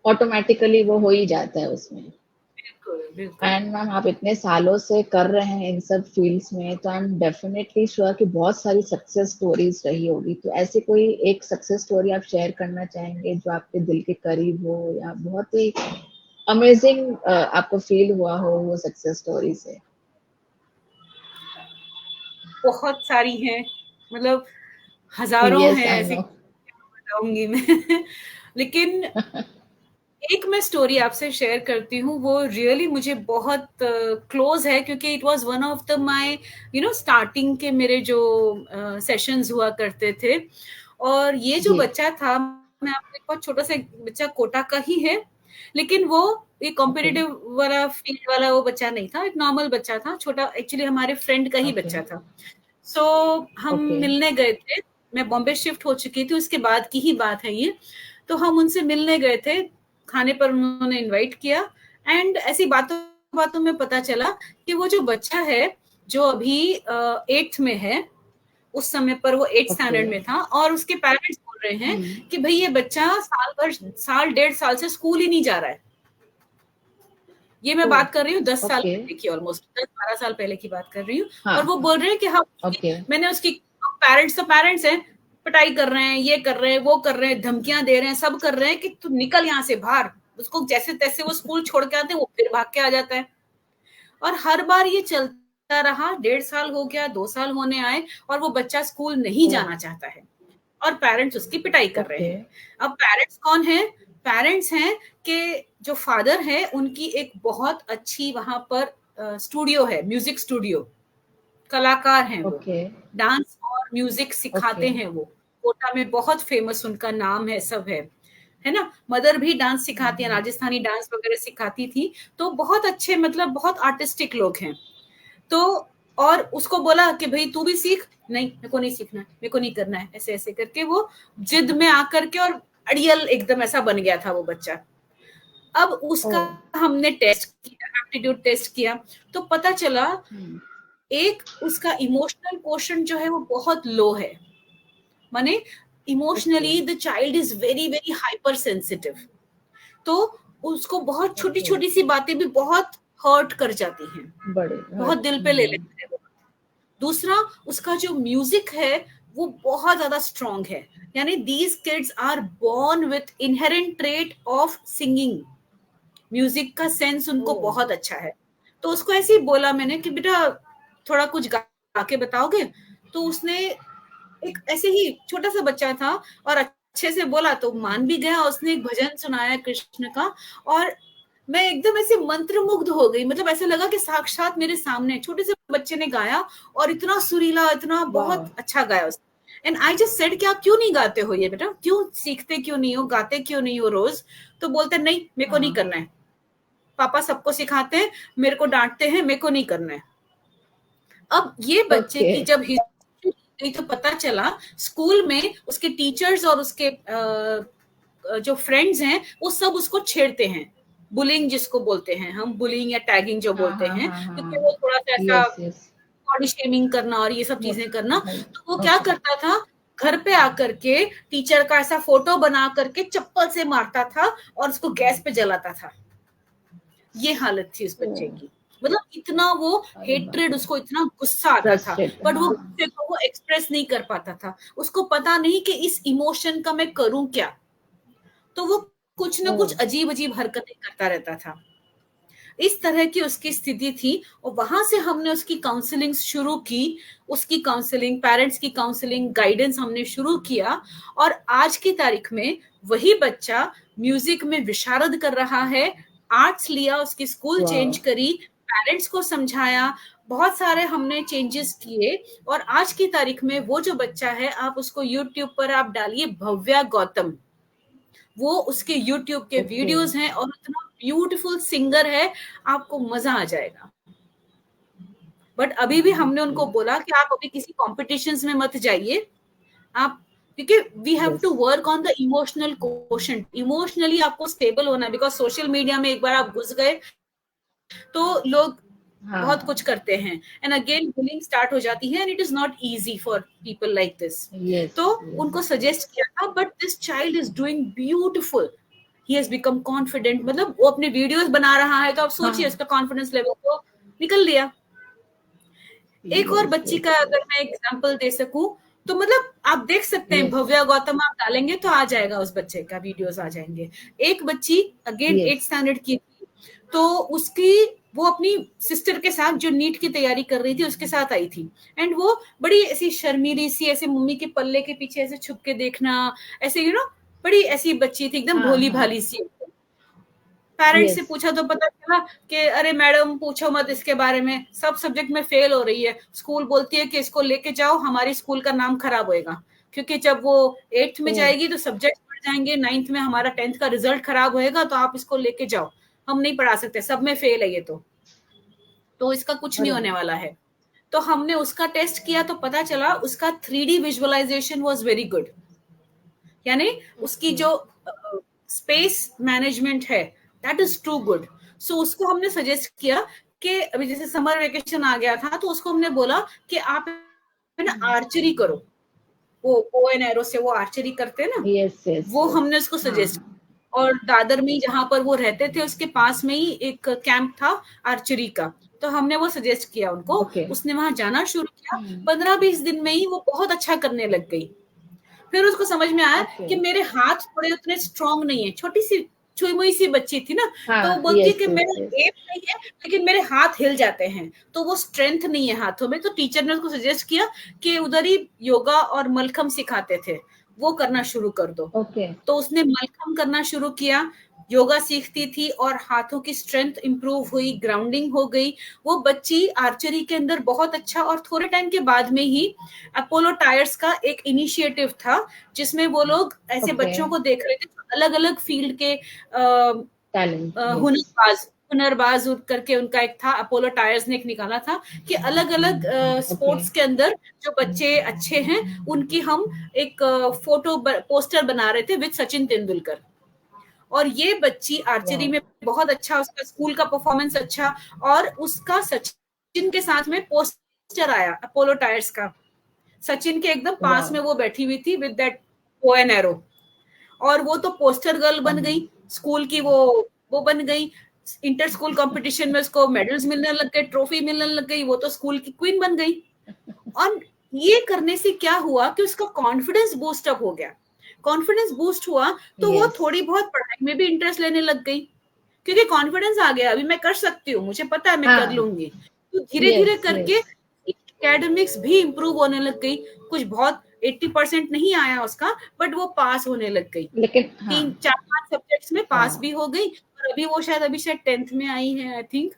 ऑटोमेटिकली वो हो ही जाता है उसमें। बिल्कुल बिल्कुल। एंड मैम आप इतने सालों से कर रहे हैं इन सब फील्ड्स में, तो आई एम डेफिनेटली श्योर कि बहुत सारी सक्सेस स्टोरीज रही होगी, तो ऐसी कोई एक सक्सेस स्टोरी आप शेयर करना चाहेंगे जो आपके दिल के करीब हो या बहुत ही अमेजिंग आपको फील हुआ हो वो सक्सेस स्टोरी से? बहुत सारी हैं, मतलब हजारों यस, हैं आई ऐसी, नो। बताऊंगी मैं। लेकिन एक मैं स्टोरी आपसे शेयर करती हूँ, वो रियली मुझे बहुत क्लोज है, क्योंकि it was one of the my starting के मेरे जो सेशंस हुआ करते थे। और ये जो जी, बच्चा था, मैं आपको एक बहुत छोटा सा बच्चा, कोटा का ही है, लेकिन वो एक ओके, कॉम्पिटिटिव वाला फील्ड वाला वो बच्चा नहीं था, एक नॉर्मल बच्चा था, छोटा, एक्चुअली हमारे फ्रेंड का ही ओके, बच्चा था। सो हम ओके, मिलने गए थे। मैं बॉम्बे शिफ्ट हो चुकी थी, उसके बाद की ही बात है ये। तो हम उनसे मिलने गए थे, खाने पर उन्होंने इनवाइट किया। एंड ऐसी बातों बातों में पता चला कि वो जो बच्चा है, जो अभी 8th में है, उस समय पर वो 8th ओके, स्टैंडर्ड में था, और उसके पेरेंट्स बोल रहे हैं हम्म, कि भाई ये बच्चा साल भर, साल 1.5 साल से स्कूल ही नहीं जा रहा है। ये मैं ओ, बात कर रही हूँ 10 साल ओके, पहले की, ऑलमोस्ट 10-12 साल पहले की बात कर रही हूँ। हाँ, और वो बोल रहे हैं कि हाँ, ओके, मैंने उसकी पेरेंट्स तो पेरेंट्स हैं, पिटाई कर रहे हैं, ये कर रहे हैं, वो कर रहे हैं, धमकियां दे रहे हैं, सब कर रहे हैं कि तू निकल यहाँ से बाहर। उसको जैसे तैसे वो स्कूल छोड़ के आते हैं, वो फिर भाग के आ जाता है। और हर बार ये चलता रहा, 1.5 साल हो गया, 2 साल होने आए, और वो बच्चा स्कूल नहीं जाना चाहता है, और पेरेंट्स उसकी पिटाई कर रहे हैं। अब पेरेंट्स कौन है? पेरेंट्स हैं कि जो फादर है उनकी एक बहुत अच्छी वहां पर स्टूडियो है, म्यूजिक स्टूडियो, कलाकार हैं वो, डांस और म्यूजिक सिखाते हैं वो, कोटा में बहुत फेमस उनका नाम है, सब है ना। मदर भी डांस सिखाती है, राजस्थानी डांस वगैरह सिखाती थी, तो बहुत अच्छे, मतलब बहुत आर्टिस्टिक लोग हैं। तो और उसको बोला कि भाई तू भी सीख, नहीं मेरे को नहीं सीखना है, मेरे को नहीं करना है, ऐसे ऐसे करके वो जिद में आकर के, और अड़ियल एकदम ऐसा बन गया था वो बच्चा। अब उसका हमने टेस्ट किया, एप्टीट्यूड टेस्ट किया, तो पता चला एक उसका इमोशनल क्वोशंट जो है वो बहुत लो है, माने emotionally the child is very very hyper sensitive. तो उसको बहुत छोटी छोटी सी बातें भी बहुत हर्ट कर जाती हैं, बहुत दिल पे ले लेते हैं। दूसरा, उसका जो म्यूजिक है वो बहुत ज्यादा स्ट्रॉन्ग है, यानी these kids are born with inherent trait of singing, music का सेंस उनको बहुत अच्छा है। तो उसको ऐसे ही बोला मैंने कि बेटा थोड़ा कुछ गा के बताओगे? तो उसने, एक ऐसे ही छोटा सा बच्चा था और अच्छे से बोला, तो मान भी गया। उसने एक भजन सुनाया कृष्ण का, और मैं एकदम ऐसे मंत्रमुग्ध हो गई, मतलब ऐसा लगा कि साक्षात मेरे सामने छोटे से बच्चे ने गाया, और इतना सुरीला, इतना बहुत अच्छा गाया उसने। एंड आई जस्ट सेड कि आप क्यों नहीं गाते हो ये बेटा, क्यों सीखते क्यों नहीं हो, गाते क्यों नहीं हो रोज? तो बोलते नहीं, मेरे को नहीं करना है, पापा सबको सिखाते हैं, मेरे को डांटते हैं, मेरे को नहीं करना है। अब ये बच्चे की जब हिस्ट्री तो पता चला, स्कूल में उसके टीचर्स और उसके जो फ्रेंड्स हैं वो सब उसको छेड़ते हैं, बुलिंग जिसको बोलते हैं हम, बुलिंग या टैगिंग जो बोलते हैं, क्योंकि वो थोड़ा सा ऐसा बॉडी शेमिंग करना और ये सब चीजें करना। तो वो क्या करता था, घर पे आकर के टीचर का ऐसा फोटो बना करके चप्पल से मारता था और उसको गैस पे जलाता था। ये हालत थी उस बच्चे की, मतलब इतना वो हेट्रेड, उसको इतना गुस्सा आता था, बट वो गुस्से को वो एक्सप्रेस नहीं कर पाता था, उसको पता नहीं कि इस इमोशन का मैं करूं क्या। तो वो कुछ ना कुछ अजीब अजीब हरकतें करता रहता था। इस तरह की उसकी स्थिति थी, और वहां से हमने उसकी काउंसलिंग शुरू की, उसकी काउंसलिंग, पेरेंट्स की काउंसलिंग, गाइडेंस हमने शुरू किया, और आज की तारीख में वही बच्चा म्यूजिक में विशारद कर रहा है, आर्ट्स लिया, उसकी स्कूल चेंज करी, पेरेंट्स को समझाया, बहुत सारे हमने चेंजेस किए, और आज की तारीख में वो जो बच्चा है, आप उसको यूट्यूब पर आप डालिए भव्या गौतम, वो उसके यूट्यूब के वीडियोस हैं, और इतना ब्यूटीफुल सिंगर है, आपको मजा आ जाएगा। बट अभी भी हमने उनको बोला कि आप अभी किसी कॉम्पिटिशन्स में मत जाइए, आप, क्योंकि we have to work on the emotional quotient, emotionally आपको स्टेबल होना है, बिकॉज सोशल मीडिया में एक बार आप घुस गए तो लोग बहुत कुछ करते हैं, एंड अगेन बुलिंग स्टार्ट हो जाती है, and it is not easy for people like this. तो उनको सजेस्ट किया था, but this child is doing beautiful, he has become confident, मतलब वो अपने वीडियोस बना रहा है, तो आप सोचिए उसका कॉन्फिडेंस लेवल तो निकल लिया। एक और बच्ची का अगर मैं एग्जांपल दे सकूं, तो मतलब आप देख सकते हैं, भव्या गौतम आप डालेंगे तो आ जाएगा, उस बच्चे का वीडियोस आ जाएंगे। एक बच्ची अगेन 8th स्टैंडर्ड की थी, तो उसकी, वो अपनी सिस्टर के साथ जो नीट की तैयारी कर रही थी उसके साथ आई थी, एंड वो बड़ी ऐसी शर्मीली सी, ऐसे मम्मी के पल्ले के पीछे ऐसे छुप के देखना, ऐसे बड़ी ऐसी बच्ची थी, एकदम भोली भाली सी। पेरेंट्स से पूछा तो पता चला कि अरे मैडम पूछो मत इसके बारे में, सब सब्जेक्ट में फेल हो रही है, स्कूल बोलती है कि इसको लेके जाओ, हमारी स्कूल का नाम खराब होएगा, क्योंकि जब वो 8th में जाएगी तो सब्जेक्ट बढ़ जाएंगे, 9th में हमारा 10th का रिजल्ट खराब होएगा, तो आप इसको लेके जाओ, हम नहीं पढ़ा सकते, सब में फेल है ये, तो इसका कुछ नहीं होने वाला है। तो हमने उसका टेस्ट किया तो पता चला उसका 3D visualisation was very good, यानी उसकी जो स्पेस मैनेजमेंट है दैट इज टू गुड। सो उसको हमने सजेस्ट किया कि अभी जैसे समर वेकेशन आ गया था, तो उसको हमने बोला कि आप ना आर्चरी करो, वो बो एंड एरो से वो आर्चरी करते हैं ना, वो हमने उसको सजेस्ट, और दादर में जहां पर वो रहते थे उसके पास में ही एक कैंप था आर्चरी का, तो हमने वो सजेस्ट किया उनको, उसने वहां जाना शुरू किया, 15-20 दिन में ही वो बहुत अच्छा करने लग गई। फिर उसको समझ में आया ओके। कि मेरे हाथ थोड़े उतने स्ट्रांग नहीं है, छोटी सी छुई मुई सी बच्ची थी ना, तो वो हाँ, बोलती है यस कि यस मेरा यस। एम नहीं है लेकिन मेरे हाथ हिल जाते हैं, तो वो स्ट्रेंथ नहीं है हाथों में। तो टीचर ने उसको सजेस्ट किया कि उधर ही योगा और मलखम सिखाते थे, वो करना शुरू कर दो। ओके। तो उसने मलखम करना शुरू किया, योगा सीखती थी और हाथों की स्ट्रेंथ इंप्रूव हुई, ग्राउंडिंग हो गई। वो बच्ची आर्चरी के अंदर बहुत अच्छा, और थोड़े टाइम के बाद में ही अपोलो टायर्स का एक इनिशिएटिव था जिसमें वो लोग ऐसे ओके। बच्चों को देख रहे थे अलग अलग फील्ड के टैलेंट, यस। हुनरबाज हुनरबाज करके उनका एक था, अपोलो टायर्स ने एक निकाला था कि अलग अलग ओके। स्पोर्ट्स के अंदर जो बच्चे अच्छे हैं उनकी हम एक फोटो पोस्टर बना रहे थे विद सचिन तेंदुलकर। और ये बच्ची आर्चरी वाह। में बहुत अच्छा, उसका स्कूल का परफॉर्मेंस अच्छा, और उसका सचिन के साथ में पोस्टर आया अपोलो टायर्स का, सचिन के एकदम पास वाह। में वो बैठी हुई थी with that bow and arrow. और वो तो पोस्टर गर्ल बन गई स्कूल की, वो बन गई। इंटर स्कूल कंपटीशन में उसको मेडल्स मिलने लग गए, ट्रॉफी मिलने लग गई, वो तो स्कूल की क्वीन बन गई। और ये करने से क्या हुआ कि उसका कॉन्फिडेंस बूस्ट अप हो गया। कॉन्फिडेंस बूस्ट हुआ तो वो यस। थोड़ी बहुत पढ़ाई में भी इंटरेस्ट लेने लग गई, क्योंकि कॉन्फिडेंस आ गया, अभी मैं कर सकती हूँ, मुझे पता है मैं कर हाँ। लूंगी। तो धीरे धीरे यस करके यस। एकेडमिक्स भी इम्प्रूव होने लग गई। कुछ बहुत 80% नहीं आया उसका, बट वो पास होने लग गई, लेकिन हाँ। 3 4 5 सब्जेक्ट्स में पास वाह। भी हो गई। और अभी शायद 10th में आई है आई थिंक।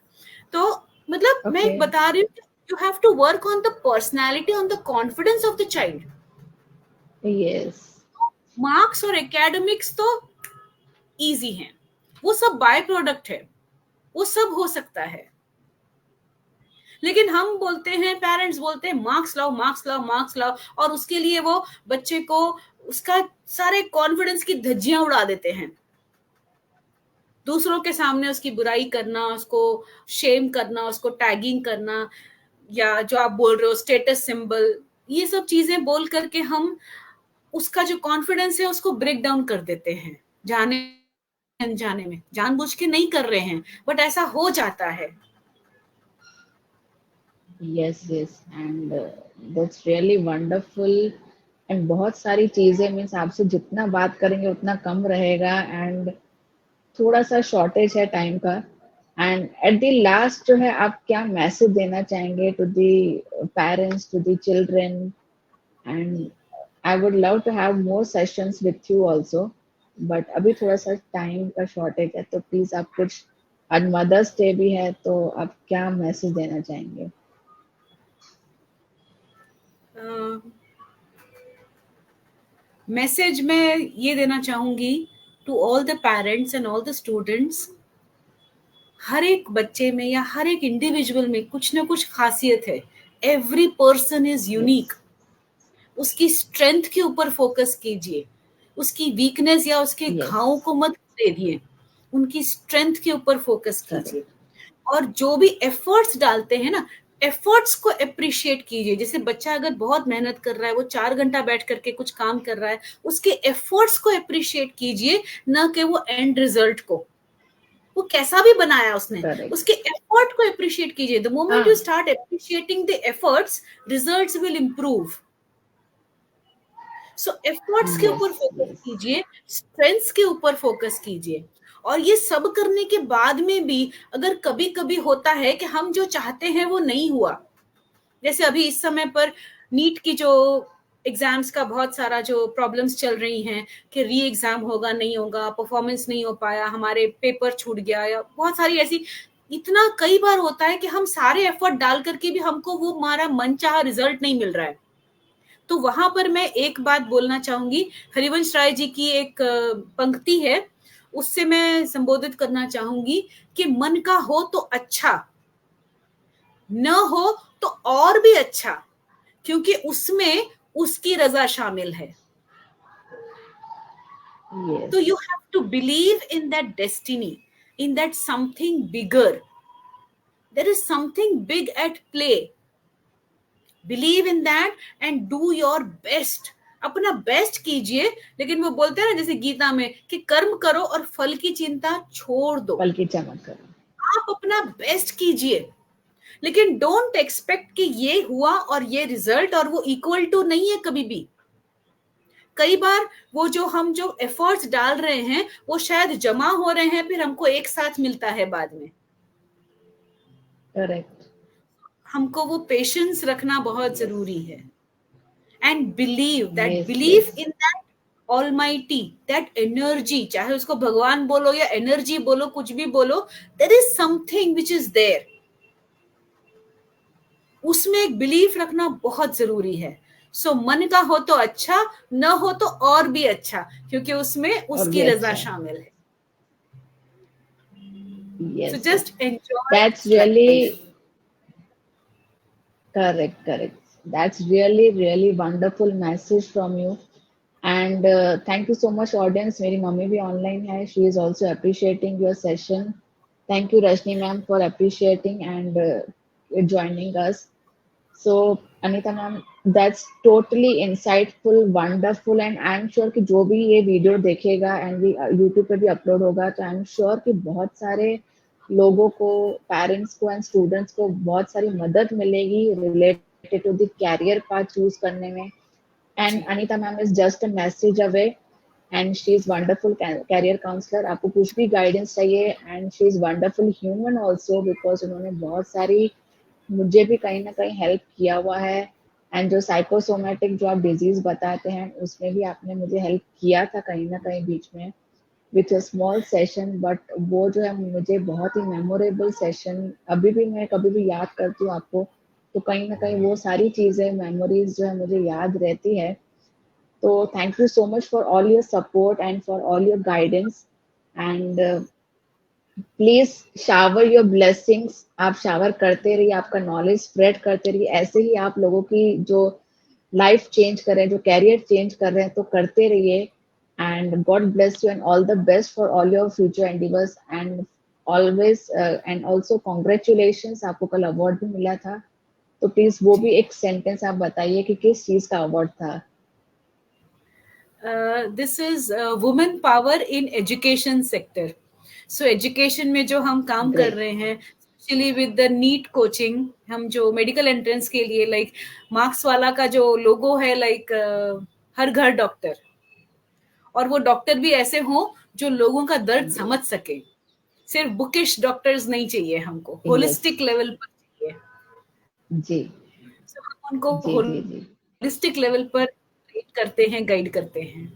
तो मतलब मैं ओके। एक बता रही हूँ, you have to work on the personality, on the confidence of the child. Yes. Marks और एकेडमिक्स तो इजी हैं, वो सब बाय प्रोडक्ट है, वो सब हो सकता है। लेकिन हम बोलते हैं, पेरेंट्स बोलते हैं मार्क्स लाओ मार्क्स लाओ मार्क्स लाओ, और उसके लिए वो बच्चे को उसका सारे कॉन्फिडेंस की धज्जियां उड़ा देते हैं। दूसरों के सामने उसकी बुराई करना, उसको शेम करना, उसको टैगिंग करना, या जो आप बोल रहे हो स्टेटस सिंबल, ये सब चीजें बोल करके हम उसका जो कॉन्फिडेंस है उसको ब्रेक डाउन कर देते हैं, जाने अनजाने में, जानबूझ के नहीं कर रहे हैं बट ऐसा हो जाता है। Yes yes. And that's really wonderful. And बहुत सारी चीजें, मीन्स आपसे जितना बात करेंगे उतना कम रहेगा, एंड थोड़ा सा शॉर्टेज है टाइम का। एंड एट द लास्ट जो है, आप क्या मैसेज देना चाहेंगे to the parents, to the children? And I would love to have more sessions with you also, but अभी थोड़ा सा टाइम का शॉर्टेज है, तो प्लीज आप कुछ, आज मदर्स डे भी है, तो आप क्या मैसेज देना चाहेंगे? मैसेज मैं ये देना चाहूंगी to all the parents and all the students, हर एक बच्चे में या हर एक इंडिविजुअल में कुछ ना कुछ खासियत है। Every person is yes. Unique. उसकी स्ट्रेंथ के ऊपर फोकस कीजिए, उसकी वीकनेस या उसके यस। घावों को मत दे दिए, उनकी स्ट्रेंथ के ऊपर फोकस कीजिए। करेक्ट। और जो भी एफर्ट्स डालते हैं ना, एफर्ट्स को अप्रिशिएट कीजिए। जैसे बच्चा अगर बहुत मेहनत कर रहा है, वो 4 घंटा बैठ करके कुछ काम कर रहा है, उसके एफर्ट्स को अप्रिशिएट कीजिए, न कि वो एंड रिजल्ट को, वो कैसा भी बनाया उसने, करेक्ट। उसके एफर्ट को अप्रिशिएट कीजिए। द मोमेंट यू हाँ। Start appreciating the efforts, results will improve. So efforts के यस ऊपर फोकस यस। कीजिए, स्ट्रेंथ्स के ऊपर फोकस कीजिए। और ये सब करने के बाद में भी अगर कभी कभी होता है कि हम जो चाहते हैं वो नहीं हुआ, जैसे अभी इस समय पर नीट की जो एग्जाम्स का बहुत सारा जो प्रॉब्लम्स चल रही हैं कि री एग्जाम होगा नहीं होगा, परफॉर्मेंस नहीं हो पाया, हमारे पेपर छूट गया, या बहुत सारी ऐसी, इतना कई बार होता है कि हम सारे एफर्ट डाल करके भी हमको वो हमारा मनचाहा रिजल्ट नहीं मिल रहा है। तो वहां पर मैं एक बात बोलना चाहूंगी, हरिवंश राय जी की एक पंक्ति है, उससे मैं संबोधित करना चाहूंगी कि मन का हो तो अच्छा, न हो तो और भी अच्छा, क्योंकि उसमें उसकी रजा शामिल है। तो yes. You have to believe in that destiny, in that something bigger, there is something big at play. Believe in that and do your best, अपना बेस्ट कीजिए। लेकिन वो बोलते हैं ना जैसे गीता में कि कर्म करो और फल की चिंता छोड़ दो। पल की चमक करो। आप अपना बेस्ट कीजिए, लेकिन डोंट एक्सपेक्ट कि ये हुआ और ये रिजल्ट और वो इक्वल टू नहीं है कभी भी। कई बार वो जो एफर्ट्स डाल रहे हैं वो शायद जमा हो रहे हैं, फिर हमको एक साथ मिलता है बाद में। करेक्ट। हमको वो पेशेंस रखना बहुत यस जरूरी है, and yes believe yes in that almighty, that energy, चाहे उसको भगवान बोलो या एनर्जी बोलो, कुछ भी बोलो, there is something which is there. उसमें एक बिलीफ रखना बहुत जरूरी है। सो मन का हो तो अच्छा, न हो तो और भी अच्छा, क्योंकि उसमें और उसकी भी रजा अच्छा। शामिल है। So yes yes just enjoy that's this really life. correct. That's really wonderful message from you. And thank you so much audience. मेरी मम्मी भी online है, she is also appreciating your session. Thank you Rashni ma'am for appreciating and joining us. So Anita ma'am, that's totally insightful, wonderful, and I'm sure कि जो भी ये video देखेगा and भी YouTube पे भी अपलोड होगा, तो I'm sure कि बहुत सारे लोगों को, पेरेंट्स को एंड स्टूडेंट्स को बहुत सारी मदद मिलेगी related to the career path choose करने में। एंड जी, Anita ma'am is just a message away and she is wonderful career counsellor. आपको कुछ भी गाइडेंस चाहिए, and she is wonderful human also, because उन्होंने बहुत सारी मुझे भी कहीं ना कहीं हेल्प किया हुआ है। एंड जो साइकोसोमेटिक जो आप डिजीज बताते हैं उसमें भी आपने मुझे हेल्प किया था कहीं ना कहीं बीच में with a small session, but वो जो है मुझे बहुत ही मेमोरेबल सेशन, अभी भी मैं कभी भी याद करती हूँ आपको, तो कहीं ना कहीं वो सारी चीजें मेमोरीज जो है मुझे याद रहती है। तो thank you so much for all your support and for all your guidance. And please shower your blessings, आप शावर करते रहिए, आपका नॉलेज स्प्रेड करते रहिए, ऐसे ही आप लोगों की जो लाइफ चेंज कर रहे हैं, जो कैरियर चेंज कर रहे हैं, तो करते रहिए। And God bless you and all the best for all your future endeavours. And always and also congratulations, आपको कल अवार्ड भी मिला था, तो प्लीज वो जी। भी एक सेंटेंस आप बताइए कि किस चीज का अवार्ड था। This is women power in education sector. So education में जो हम काम कर ग्रेट। रहे हैं, specially with the NEET coaching, हम जो मेडिकल एंट्रेंस के लिए, लाइक मार्क्स वाला का जो लोगो है, लाइक हर घर डॉक्टर, और वो डॉक्टर भी ऐसे हों जो लोगों का दर्द समझ सके। सिर्फ बुकिश डॉक्टर्स नहीं चाहिए, हमको यस। होलिस्टिक लेवल पर चाहिए। जी So, हम उनको जी जी जी। होलिस्टिक लेवल पर ट्रीट करते हैं, गाइड करते हैं।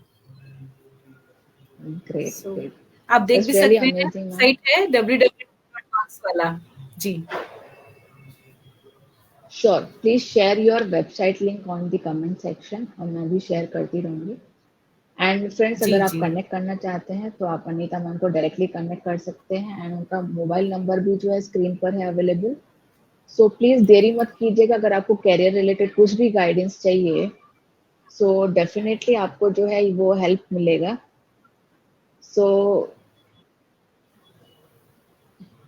Great so great. आप देख दैट्स भी रियली सकते हैं, अमेजिंग मैम। वेबसाइट है www.marks वाला। जी, sure, please share your website link on the comment section, और मैं भी शेयर करती रहूंगी। एंड फ्रेंड्स, जी, अगर आप जी। कनेक्ट करना चाहते हैं तो आप अनीता मैम को डायरेक्टली कनेक्ट कर सकते हैं, एंड उनका मोबाइल नंबर भी जो है स्क्रीन पर है अवेलेबल। सो प्लीज देरी मत कीजिएगा, अगर आपको कैरियर रिलेटेड कुछ भी गाइडेंस चाहिए, सो डेफिनेटली आपको जो है वो हेल्प मिलेगा। सो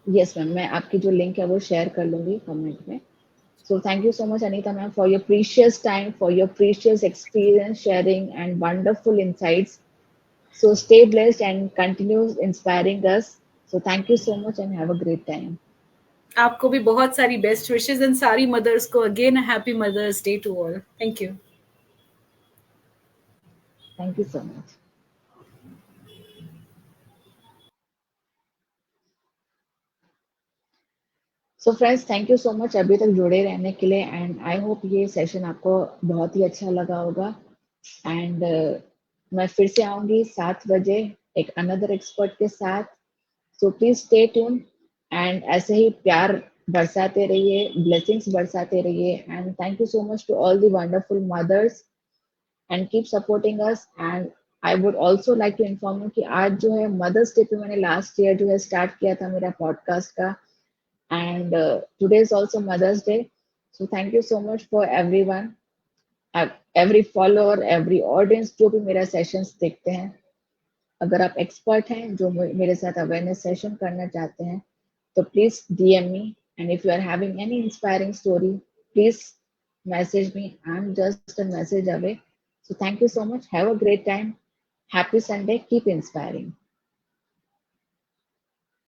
यस मैम, मैं आपकी जो लिंक है वो शेयर कर लूंगी कमेंट में। So thank you so much, Anita ma'am, for your precious time, for your precious experience sharing and wonderful insights. So stay blessed and continue inspiring us. So thank you so much and have a great time. आपको भी बहुत सारी best wishes, and सारी mothers को again happy mother's day to all. Thank you. Thank you so much. So friends, thank you so much अभी तक जुड़े रहने के लिए, एंड आई होप ये सेशन आपको बहुत ही अच्छा लगा होगा। एंड मैं फिर से आऊंगी 7 बजे एक अनदर एक्सपर्ट के साथ। So please stay tune, and ऐसे ही प्यार बरसाते रहिए, ब्लेसिंग्स बरसाते रहिए। And thank you so much to all the wonderful mothers and keep supporting us. And I would also like to inform you कि आज जो है मदर्स डे पे मैंने लास्ट ईयर जो है स्टार्ट किया था मेरा पॉडकास्ट का, and today is also Mother's Day. So thank you so much for everyone, every follower, every audience जो भी मेरा सेशंस देखते हैं। अगर आप एक्सपर्ट हैं जो मेरे साथ अवेयरनेस सेशन करना चाहते हैं, तो please DM me, and if you are having any inspiring story, please message me. I'm just a message away. So thank you so much. Have a great time. Happy Sunday. Keep inspiring.